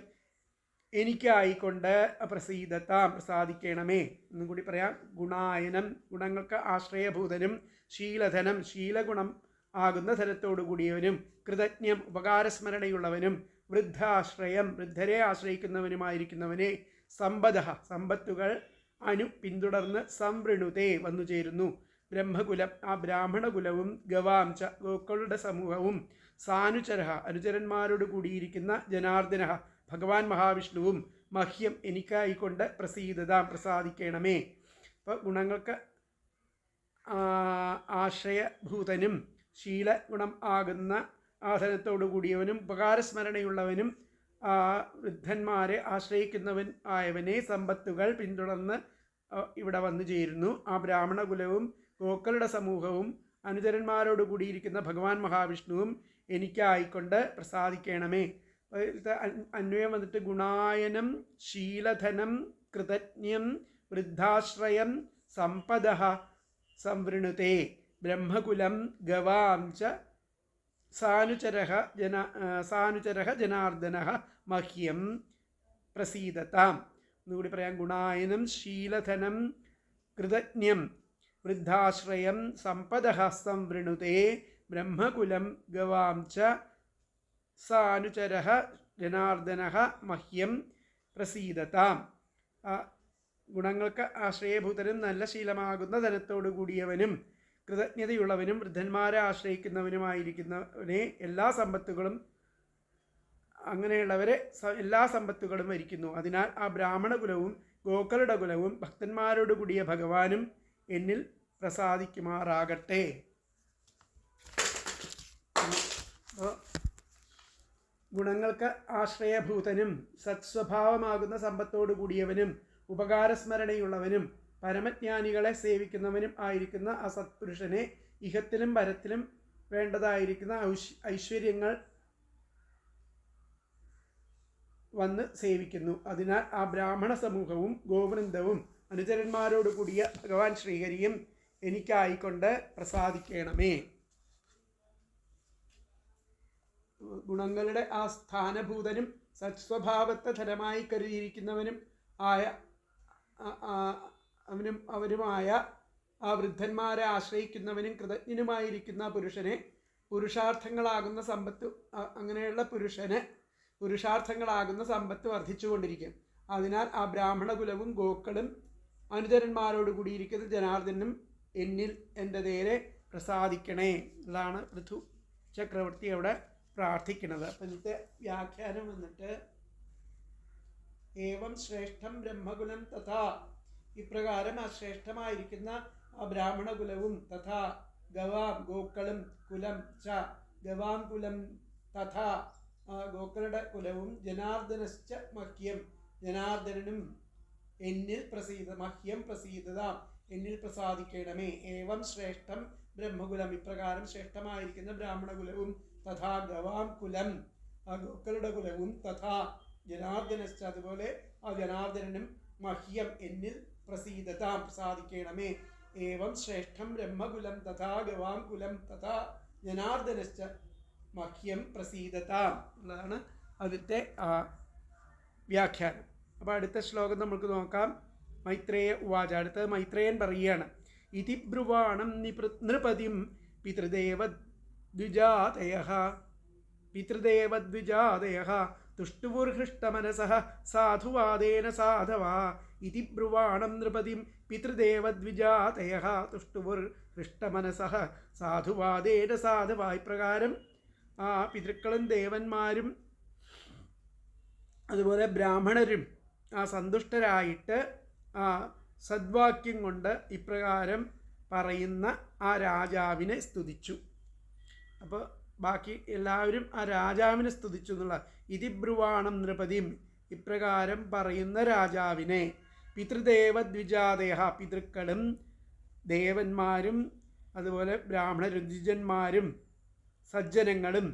എനിക്കായിക്കൊണ്ട് പ്രസാദിക്കണമേ എന്നും കൂടി പറയാം. ഗുണായനം, ഗുണങ്ങൾക്ക് ആശ്രയഭൂതനും, ശീലധനം, ശീലഗുണം ആകുന്ന ധനത്തോടു കൂടിയവനും, കൃതജ്ഞം, ഉപകാരസ്മരണയുള്ളവനും, വൃദ്ധാശ്രയം, വൃദ്ധരെ ആശ്രയിക്കുന്നവനുമായിരിക്കുന്നവനെ, സമ്പദ, സമ്പത്തുകൾ പിന്തുടർന്ന് സംവൃണുതേ വന്നുചേരുന്നു, ബ്രഹ്മകുലം, ആ ബ്രാഹ്മണകുലവും, ഗവാം ച, ഗോക്കളുടെ സമൂഹവും, സാനുചരഹ, അനുചരന്മാരോട് കൂടിയിരിക്കുന്ന, ജനാർദ്ദനഃ, ഭഗവാൻ മഹാവിഷ്ണുവും, മഹ്യം, എനിക്കായിക്കൊണ്ട് പ്രസാദിക്കണമേ. അപ്പോൾ ഗുണങ്ങൾക്ക് ആശ്രയഭൂതനും, ശീലഗുണം ആകുന്ന ആസനത്തോടു കൂടിയവനും, ഉപകാരസ്മരണയുള്ളവനും, വൃദ്ധന്മാരെ ആശ്രയിക്കുന്നവൻ ആയവനെ സമ്പത്തുകൾ പിന്തുടർന്ന് ഇവിടെ വന്നു ചേരുന്നു. ആ ബ്രാഹ്മണകുലവും ഗോക്കളുടെ സമൂഹവും അനുചരന്മാരോട് കൂടിയിരിക്കുന്ന ഭഗവാൻ മഹാവിഷ്ണുവും എനിക്കായിക്കൊണ്ട് പ്രസാദിക്കണമേ. അന്വയം വന്നിട്ട് ഗുണായനം ശീലധനം കൃതജ്ഞം വൃദ്ധാശ്രയം സമ്പദ സംവൃണുതേ ബ്രഹ്മകുലം ഗവാം ച സാനുചരഃ ജനാർദ്ദനഃ മഹ്യം പ്രസീദതാം. എന്നുകൂടി പറയാം. ഗുണായനം ശീലധനം കൃതജ്ഞം വൃദ്ധാശ്രയം സമ്പദഃ സംവൃണുതേ ബ്രഹ്മകുലം ഗവാം ച സാനുചരഃ ജനാർദ്ദനഃ മഹ്യം പ്രസീദതാം. ഗുണങ്ങൾക്ക് ആശ്രയഭൂതനും നല്ല ശീലമാകുന്ന ധനത്തോടു കൂടിയവനും കൃതജ്ഞതയുള്ളവനും വൃദ്ധന്മാരെ ആശ്രയിക്കുന്നവനുമായിരിക്കുന്നവനെ എല്ലാ സമ്പത്തുകളും അങ്ങനെയുള്ളവരെ എല്ലാ സമ്പത്തുകളും വരിക്കുന്നു. അതിനാൽ ആ ബ്രാഹ്മണകുലവും ഗോക്കളുടെ കുലവും ഭക്തന്മാരോട് കൂടിയ ഭഗവാനും എന്നിൽ പ്രസാദിക്കുമാറാകട്ടെ. ഗുണങ്ങൾക്ക് ആശ്രയഭൂതനും സത്സ്വഭാവമാകുന്ന സമ്പത്തോടു കൂടിയവനും ഉപകാരസ്മരണയുള്ളവനും പരമജ്ഞാനികളെ സേവിക്കുന്നവനും ആയിരിക്കുന്ന ആ സത്പുരുഷനെ ഇഹത്തിലും പരത്തിലും വേണ്ടതായിരിക്കുന്ന ഐശ്വര്യങ്ങൾ വന്ന് സേവിക്കുന്നു. അതിനാൽ ആ ബ്രാഹ്മണ സമൂഹവും ഗോവൃന്ദവും അനുചരന്മാരോട് കൂടിയ ഭഗവാൻ ശ്രീഹരിയും എനിക്കായിക്കൊണ്ട് പ്രസാദിക്കണമേ. ഗുണങ്ങളുടെ ആ സ്ഥാനഭൂതനും സത്സ്വഭാവത്തെ ധനമായി കരുതിയിരിക്കുന്നവനും ആയ അവരുമായ ആ വൃദ്ധന്മാരെ ആശ്രയിക്കുന്നവനും കൃതജ്ഞനുമായിരിക്കുന്ന പുരുഷനെ പുരുഷാർത്ഥങ്ങളാകുന്ന സമ്പത്ത് അങ്ങനെയുള്ള പുരുഷാർത്ഥങ്ങളാകുന്ന സമ്പത്ത് വർദ്ധിച്ചുകൊണ്ടിരിക്കും. അതിനാൽ ആ ബ്രാഹ്മണകുലവും ഗോക്കളും അനുചരന്മാരോട് കൂടിയിരിക്കുന്ന ജനാർദ്ദനും എന്നിൽ എൻ്റെ നേരെ പ്രസാദിക്കണേ എന്നാണ് പൃഥു ചക്രവർത്തി അവിടെ പ്രാർത്ഥിക്കുന്നത്. അപ്പം ഇന്നത്തെ വ്യാഖ്യാനം വന്നിട്ട് ഏവം ശ്രേഷ്ഠം ബ്രഹ്മകുലം തഥാ, ഇപ്രകാരം ആ ശ്രേഷ്ഠമായിരിക്കുന്ന ആ ബ്രാഹ്മണകുലവും തഥാ ഗവാം ഗോക്കളും കുലം ച ഗവാം കുലം തഥാ ഗോക്കളുടെ കുലവും ജനാർദ്ദനശ്ച മഹ്യം ജനാർദ്ദനും എന്നിൽ മഹ്യം പ്രസീദതാം എന്നിൽ പ്രസാദിക്കണമേ. ഏവം ശ്രേഷ്ഠം ബ്രഹ്മകുലം, ഇപ്രകാരം ശ്രേഷ്ഠമായിരിക്കുന്ന ബ്രാഹ്മണകുലവും തഥാ ഗവാം കുലം ആ ഗോക്കളുടെ കുലവും തഥാ ജനാർദ്ദനശ്ച അതുപോലെ ആ ജനാർദ്ദനും മഹ്യം എന്നിൽ പ്രസീദതാം പ്രസാദിക്കണമേ. ഏവം ശ്രേഷ്ഠം ബ്രഹ്മകുലം തഥാ ഗവാംകുലം തഥാ ജനാർദ്ദനശ്ച മഹ്യം പ്രസീദതാം എന്നുള്ളതാണ് അതിൻ്റെ വ്യാഖ്യാനം. അപ്പോൾ അടുത്ത ശ്ലോകം നമുക്ക് നോക്കാം. മൈത്രേയ ഉവാച. അടുത്തത് മൈത്രേയൻ പറയുകയാണ്. ഇതി ബ്രുവാണം നൃപതിം പിതൃദേവദ്വിജാതയഃ തുഷ്ടുവുർഹൃഷ്ടമനസഃ സാധുവാദേന സാധവാ. ഇതി ബ്രുവാണം നൃപതിം പിതൃദേവദ്വിജാതയഃ തുഷ്ടുവുർഹൃഷ്ടമനസഃ സാധുവാദേന സാധവാ. ഇപ്രകാരം പിതൃക്കളും ദേവന്മാരും അതുപോലെ ബ്രാഹ്മണരും സന്തുഷ്ടരായിട്ട് സദ്വാക്യം കൊണ്ട് ഇപ്രകാരം പറയുന്ന ആ രാജാവിനെ സ്തുതിച്ചു. അപ്പോൾ ബാക്കി എല്ലാവരും ആ രാജാവിനെ സ്തുതിച്ചു എന്നുള്ള. ഇതിബ്രുവാണം നൃപതിം, ഇപ്രകാരം പറയുന്ന രാജാവിനെ, പിതൃദേവദ്വിജാദേഹ, പിതൃക്കളും ദേവന്മാരും അതുപോലെ ബ്രാഹ്മണരും ദ്വിജന്മാരും സജ്ജനങ്ങളും,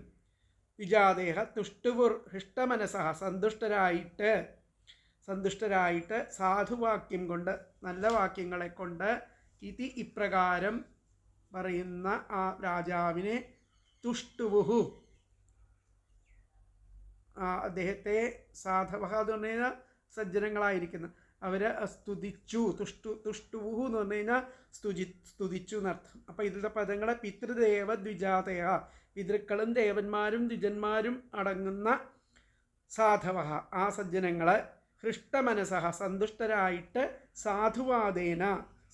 വിജാദേഹ തുഷ്ടുവുർ ഹൃഷ്ടമനസഹ, സന്തുഷ്ടരായിട്ട് സാധുവാക്യം കൊണ്ട്, നല്ല വാക്യങ്ങളെ കൊണ്ട്, ഇതി ഇപ്രകാരം പറയുന്ന ആ രാജാവിനെ തുഷ്ടുവുഹു, അദ്ദേഹത്തെ സാധവഹ എന്ന് പറഞ്ഞു കഴിഞ്ഞാൽ സജ്ജനങ്ങളായിരിക്കുന്ന അവരെ സ്തുതിച്ചു. തുഷ്ടുവുഹു എന്ന് പറഞ്ഞു കഴിഞ്ഞാൽ സ്തുതിച്ചു എന്നർത്ഥം. അപ്പം ഇതിൻ്റെ പദങ്ങളെ പിതൃദേവദ്വിജാതയ, പിതൃക്കളും ദേവന്മാരും ദ്വിജന്മാരും അടങ്ങുന്ന സാധവഹ, ആ സജ്ജനങ്ങളെ, ഹൃഷ്ടമനസഹ, സന്തുഷ്ടരായിട്ട്, സാധുവാദേന,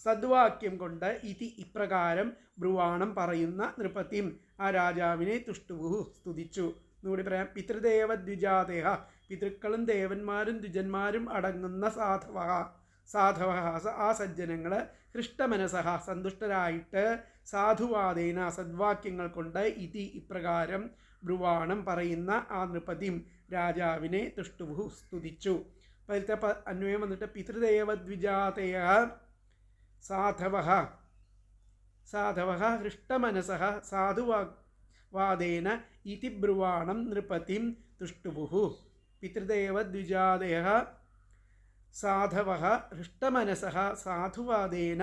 സദ്വാക്യം കൊണ്ട്, ഇതി ഇപ്രകാരം ബ്രുവാണം പറയുന്ന നൃപതിം, ആ രാജാവിനെ തുഷ്ടുവുഹു സ്തുതിച്ചു. എന്നുകൂടി പറയാം. പിതൃദേവദ്വിജാദേഹ, പിതൃക്കളും ദേവന്മാരും ദ്വിജന്മാരും അടങ്ങുന്ന സാധവഹ, ആ സജ്ജനങ്ങൾ, ഹൃഷ്ടമനസഹ, സന്തുഷ്ടരായിട്ട്, സാധുവാദേന, സദ്വാക്യങ്ങൾ കൊണ്ട്, ഇതി ഇപ്രകാരം ബ്രുവാണം പറയുന്ന ആ നൃപതിം, രാജാവിനെ തുഷ്ടുവുഹു സ്തുതിച്ചു. അപ്പോൾ ഇതിലത്തെ അന്വയം വന്നിട്ട് പിതൃദേവദ്വിജാതയ സാധവഹ ഹൃഷ്ടമനസഃ സാധുവാദേന ഇതി ബ്രുവാണം നൃപതിം തുഷ്ടുവുഹു. പിതൃദേവദ്വിജാതയ സാധവഹ ഹൃഷ്ടമനസഃ സാധുവാദേന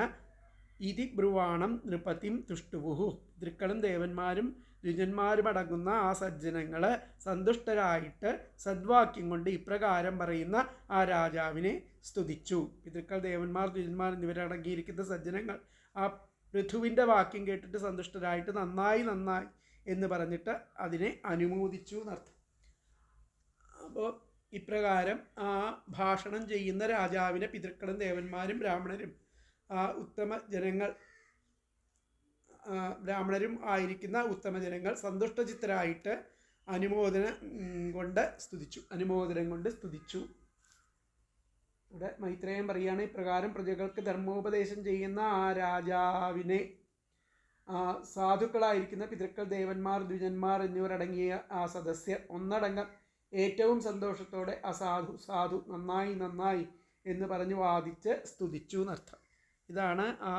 ഇതി ബ്രുവാണം നൃപതിം തുഷ്ടുവുഹു. പിതൃക്കളും ദേവന്മാരും ദ്വിജന്മാരുമടങ്ങുന്ന ആ സജ്ജനങ്ങൾ സന്തുഷ്ടരായിട്ട് സദ്വാക്യം കൊണ്ട് ഇപ്രകാരം പറയുന്ന ആ രാജാവിനെ സ്തുതിച്ചു. പിതൃക്കൾ, ദേവന്മാർ, ദ്വിജന്മാർ എന്നിവരടങ്ങിയിരിക്കുന്ന സജ്ജനങ്ങൾ ആ പൃഥുവിൻ്റെ വാക്യം കേട്ടിട്ട് സന്തുഷ്ടരായിട്ട് നന്നായി എന്ന് പറഞ്ഞിട്ട് അതിനെ അനുമോദിച്ചു എന്നർത്ഥം. അപ്പോൾ ഇപ്രകാരം ആ ഭാഷണം ചെയ്യുന്ന രാജാവിനെ പിതൃക്കളും ദേവന്മാരും ബ്രാഹ്മണരും ഉത്തമ ജനങ്ങൾ, ബ്രാഹ്മണരും ആയിരിക്കുന്ന ഉത്തമ ജനങ്ങൾ സന്തുഷ്ടചിത്തരായിട്ട് അനുമോദനം കൊണ്ട് സ്തുതിച്ചു. ഇവിടെ മൈത്രേയൻ പറയുകയാണ്, ഇപ്രകാരം പ്രജകൾക്ക് ധർമ്മോപദേശം ചെയ്യുന്ന ആ രാജാവിനെ സാധുക്കളായിരിക്കുന്ന പിതൃക്കൾ, ദേവന്മാർ, ദ്വിജന്മാർ എന്നിവരടങ്ങിയ ആ സദസ്യർ ഒന്നടങ്കം ഏറ്റവും സന്തോഷത്തോടെ സാധു നന്നായി എന്ന് പറഞ്ഞ് വാദിച്ച് സ്തുതിച്ചു എന്നർത്ഥം. ഇതാണ് ആ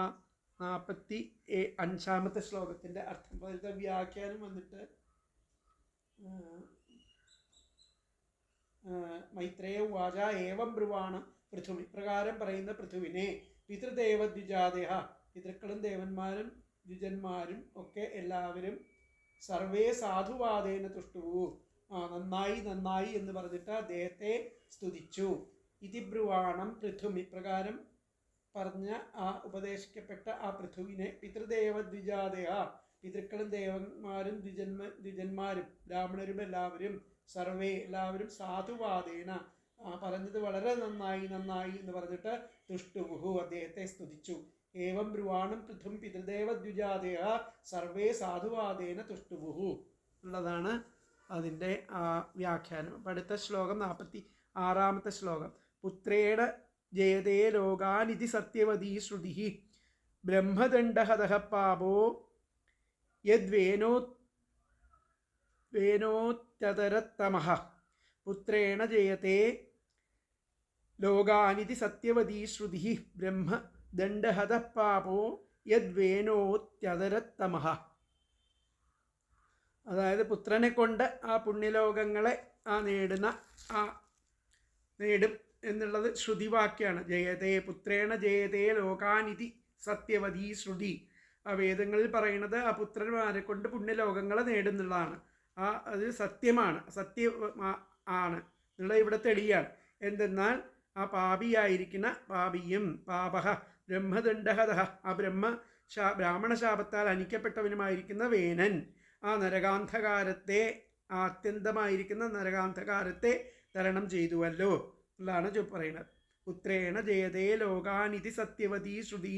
45-ാമത്തെ ശ്ലോകത്തിൻ്റെ അർത്ഥം. അപ്പോൾ അതിൻ്റെ വ്യാഖ്യാനം വന്നിട്ട് മൈത്രേയ ഉവാച ഏവം ബ്രുവാണം പൃഥും, ഇപ്രകാരം പറയുന്ന പൃഥുവിനെ, പിതൃദേവദ്വിജാദേഹ, പിതൃക്കളും ദേവന്മാരും ദ്വിജന്മാരും ഒക്കെ എല്ലാവരും, സർവേ സാധുവാദേന തുഷ്ടുവു, നന്നായി എന്ന് പറഞ്ഞിട്ട് അദ്ദേഹത്തെ സ്തുതിച്ചു. ഇതി ബ്രുവാണം പൃഥും, ഇപ്രകാരം പറഞ്ഞ ഉപദേശിക്കപ്പെട്ട ആ പൃഥുവിനെ, പിതൃദേവദ്വിജാദേഹ, പിതൃക്കളും ദേവന്മാരും ദ്വിജന്മാരും ബ്രാഹ്മണരും എല്ലാവരും, സർവേ എല്ലാവരും, സാധുവാദേന, പറഞ്ഞത് വളരെ നന്നായി എന്ന് പറഞ്ഞിട്ട് തുഷ്ടുവുഹു, അദ്ദേഹത്തെ സ്തുതിച്ചു. ഏവം ബ്രുവാണം പൃഥും പിതൃദേവദ്വിജാദേഹ സർവേ സാധുവാദേന തുഷ്ടുവുഹു ഉള്ളതാണ് അതിൻ്റെ വ്യാഖ്യാനം. അപ്പം അടുത്ത ശ്ലോകം 46-ാമത്തെ ശ്ലോകം. പുത്രേണ ജയതേ ലോകാനിതി സത്യവതീ ശ്രുതി ബ്രഹ്മദണ്ഡഹതഃ പാപോ യദ്വേനോത്യതരത്തമഃ. പുത്രേണ ജയതേ ലോകാനിതി സത്യവതീ ശ്രുതി ബ്രഹ്മദണ്ഡഹതഃ പാപോ യദ്വേനോത്യതരത്തമഃ. അതായത് പുത്രനെ കൊണ്ട് ആ പുണ്യലോകങ്ങളെ നേടും എന്നുള്ളത് ശ്രുതിവാക്യാണ്. ജയതേ പുത്രേണ ജയതേ ലോകാനിതി സത്യവതി ശ്രുതി. ആ വേദങ്ങളിൽ പറയുന്നത് ആ പുത്രന്മാരെ കൊണ്ട് പുണ്യലോകങ്ങളെ നേടുന്നുള്ളതാണ്. അത് സത്യമാണ്, ആണ് എന്നുള്ള ഇവിടെ തെളിയാണ്. എന്തെന്നാൽ ആ പാപിയായിരിക്കുന്ന പാപിയും പാപഹ ബ്രഹ്മദണ്ഡഹത ആ ബ്രാഹ്മണ ശാപത്താൽ ഹനിക്കപ്പെട്ടവനുമായിരിക്കുന്ന വേനൻ ആ നരകാന്ധകാരത്തെ, ആ അത്യന്തമായിരിക്കുന്ന നരകാന്ധകാരത്തെ തരണം ചെയ്തുവല്ലോ എന്നാണ് പറയുന്നത്. പുത്രേണ ജയതേ ലോകാനിധി സത്യവതി ശ്രുതി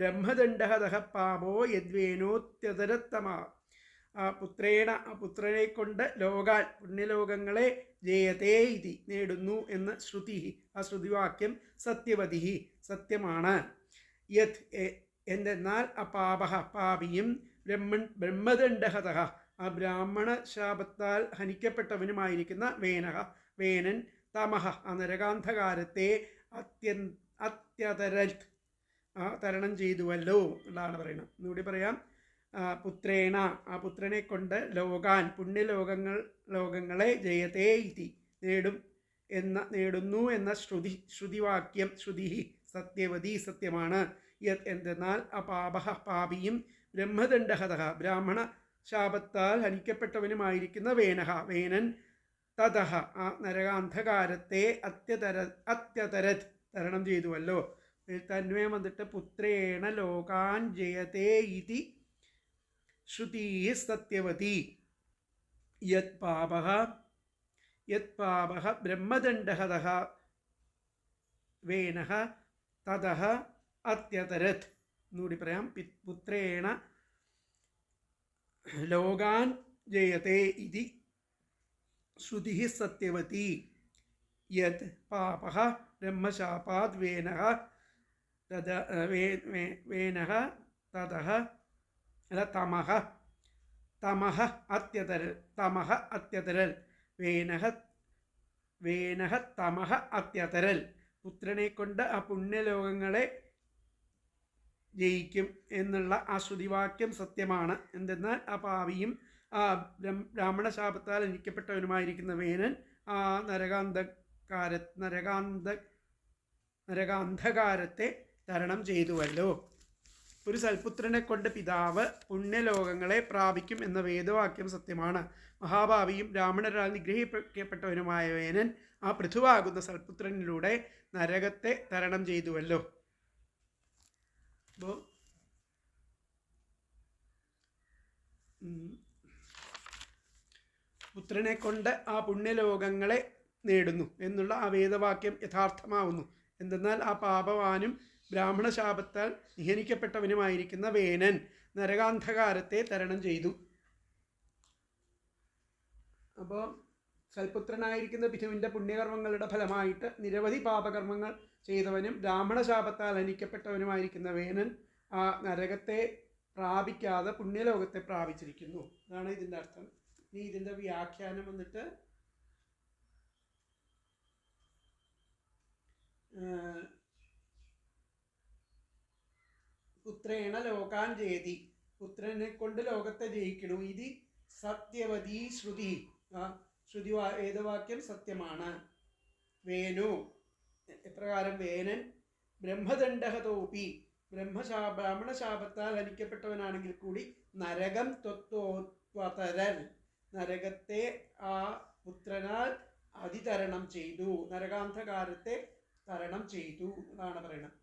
ബ്രഹ്മദണ്ഡഹതഃ പാപോ യദ്വേനോത്യതരത്തമ. ആ പുത്രനെ കൊണ്ട് ലോകാൻ പുണ്യലോകങ്ങളെ ജയതേ ഇതി നേടുന്നു എന്ന് ശ്രുതി. ആ ശ്രുതിവാക്യം സത്യവതി സത്യമാണ്. യത് എന്തെന്നാൽ അപാപഹ പാപിയും ബ്രഹ്മദണ്ഡഹതഃ ആ ബ്രാഹ്മണ ശാപത്താൽ ഹനിക്കപ്പെട്ടവനുമായിരിക്കുന്ന വേനൻ തമഹ ആ നരകാന്ധകാരത്തെ അത്യതരത് തരണം ചെയ്തുവല്ലോ എന്നാണ് പറയുന്നത്. ഒന്നുകൂടി പറയാം. പുത്രേണ ആ പുത്രനെ കൊണ്ട് ലോകാൻ ലോകങ്ങളെ ജയതേ ഇതി നേടുന്നു എന്ന ശ്രുതിവാക്യം ശ്രുതി സത്യവതി സത്യമാണ്. യത് എന്തെന്നാൽ അപാപഹ പാപിയും ബ്രഹ്മദണ്ഡഹതഃ ബ്രാഹ്മണ ശാപത്താൽ ഹനിക്കപ്പെട്ടവനുമായിരിക്കുന്ന വേനൻ തതഃ ആ നരകാന്ധകാരത്തെ അത്യതരത് തരണം ചെയ്തുവല്ലോ. തന്മയം വന്നിട്ട് പുത്രേണ ലോകാൻ ജയതേ ഇതി ശ്രുതി സത്യവതി. യത് പാപഃ ബ്രഹ്മദണ്ഡഹതഃ വേനഃ തതഃ അത്യതരത്. എന്നുകൂടി പറയാം. പുത്രേണ ലോകാൻ ജയതേ ഇതി ശ്രുതി സത്യവതി. യത് പാപഃ ബ്രഹ്മശാപാത് വേനഃ തതഃ തമഃ അത്യതരൽ വേനഃ തമഃ അത്യതരൽ. പുത്രനെ കൊണ്ട് ആ പുണ്യലോകങ്ങളെ ജയിക്കും എന്നുള്ള ആ ശ്രുതിവാക്യം സത്യമാണ്. എന്തെന്നാൽ ആ പാവിയും ആ ബ്രാഹ്മണ ശാപത്താൽ ഹനിക്കപ്പെട്ടവനുമായിരിക്കുന്ന വേനൻ ആ നരകാന്ധകാരത്തെ തരണം ചെയ്തുവല്ലോ. ഒരു സൽപുത്രനെ കൊണ്ട് പിതാവ് പുണ്യലോകങ്ങളെ പ്രാപിക്കും എന്ന വേദവാക്യം സത്യമാണ്. മഹാഭാവിയും ബ്രാഹ്മണരാൽ നിഗ്രഹിക്കപ്പെട്ടവനുമായ വേനൻ ആ പൃഥുവാകുന്ന സൽപുത്രനിലൂടെ നരകത്തെ തരണം ചെയ്തുവല്ലോ. അപ്പോൾ പുത്രനെ കൊണ്ട് ആ പുണ്യലോകങ്ങളെ നേടുന്നു എന്നുള്ള ആ വേദവാക്യം യഥാർത്ഥമാവുന്നു. എന്തെന്നാൽ ആ പാപവാനും ബ്രാഹ്മണ ശാപത്താൽ നിഹനിക്കപ്പെട്ടവനുമായിരിക്കുന്ന വേനൻ നരകാന്ധകാരത്തെ തരണം ചെയ്തു. അപ്പോൾ സൽപുത്രനായിരിക്കുന്ന പിതാവിൻ്റെ പുണ്യകർമ്മങ്ങളുടെ ഫലമായിട്ട് നിരവധി പാപകർമ്മങ്ങൾ ചെയ്തവനും ബ്രാഹ്മണ ശാപത്താൽ ഹനിക്കപ്പെട്ടവനുമായിരിക്കുന്ന വേനൻ ആ നരകത്തെ പ്രാപിക്കാതെ പുണ്യലോകത്തെ പ്രാപിച്ചിരിക്കുന്നു. അതാണ് ഇതിൻ്റെ അർത്ഥം. ഇനി ഇതിൻ്റെ വ്യാഖ്യാനം വന്നിട്ട് പുത്രേണ ലോകാൻ ജയതി പുത്രനെ കൊണ്ട് ലോകത്തെ ജയിക്കണു. ഇത് സത്യവതി ശ്രുതി. ശ്രുതി വേദവാക്യം സത്യമാണ്. വേനു എപ്രകാരം വേനൻ ബ്രഹ്മദണ്ഡഹതോപി ബ്രാഹ്മണ ശാപത്താൽ ഹനിക്കപ്പെട്ടവനാണെങ്കിൽ കൂടി നരകം ത്വത്തരൽ നരകത്തെ ആ പുത്രനാൽ അതിതരണം ചെയ്തു, നരകാന്ധകാരത്തെ തരണം ചെയ്തു എന്നാണ് പറയുന്നത്.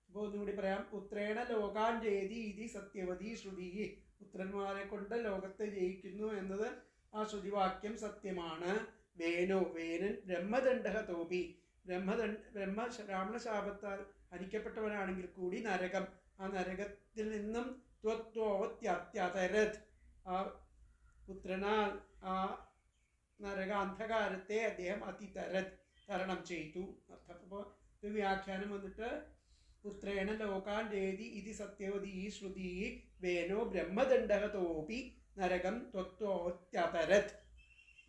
അപ്പോൾ ഒന്നുകൂടി പറയാം. പുത്രേണ ലോകാൻ ജയതി ഇതി സത്യവതി ശ്രുതി. പുത്രന്മാരെ കൊണ്ട് ലോകത്തെ ജയിക്കുന്നു എന്നത് ആ ശ്രുതിവാക്യം സത്യമാണ്. വേനൻ ബ്രഹ്മദണ്ഡഹതോപി ബ്രാഹ്മണ ശാപത്താൽ ഹനിക്കപ്പെട്ടവനാണെങ്കിൽ കൂടി നരകം ആ നരകത്തിൽ നിന്നും ത്വത്വത്യതരത് ആ പുത്രനാൽ ആ നരകാന്ധകാരത്തെ അദ്ദേഹം തരണം ചെയ്തു. അപ്പോൾ ഇത് വ്യാഖ്യാനം വന്നിട്ട് പുത്രേണ ലോകാൻ ജയതി ഇതി സത്യവതി ശ്രുതി വേനോ ബ്രഹ്മദണ്ഡഹതോപി നരകം ത്വത്വത്യതരത്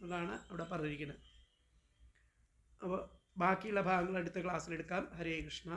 എന്നാണ് അവിടെ പറഞ്ഞിരിക്കുന്നത്. അപ്പോൾ ബാക്കിയുള്ള ഭാഗങ്ങൾ അടുത്ത ക്ലാസ്സിലെടുക്കാം. ഹരേ കൃഷ്ണ.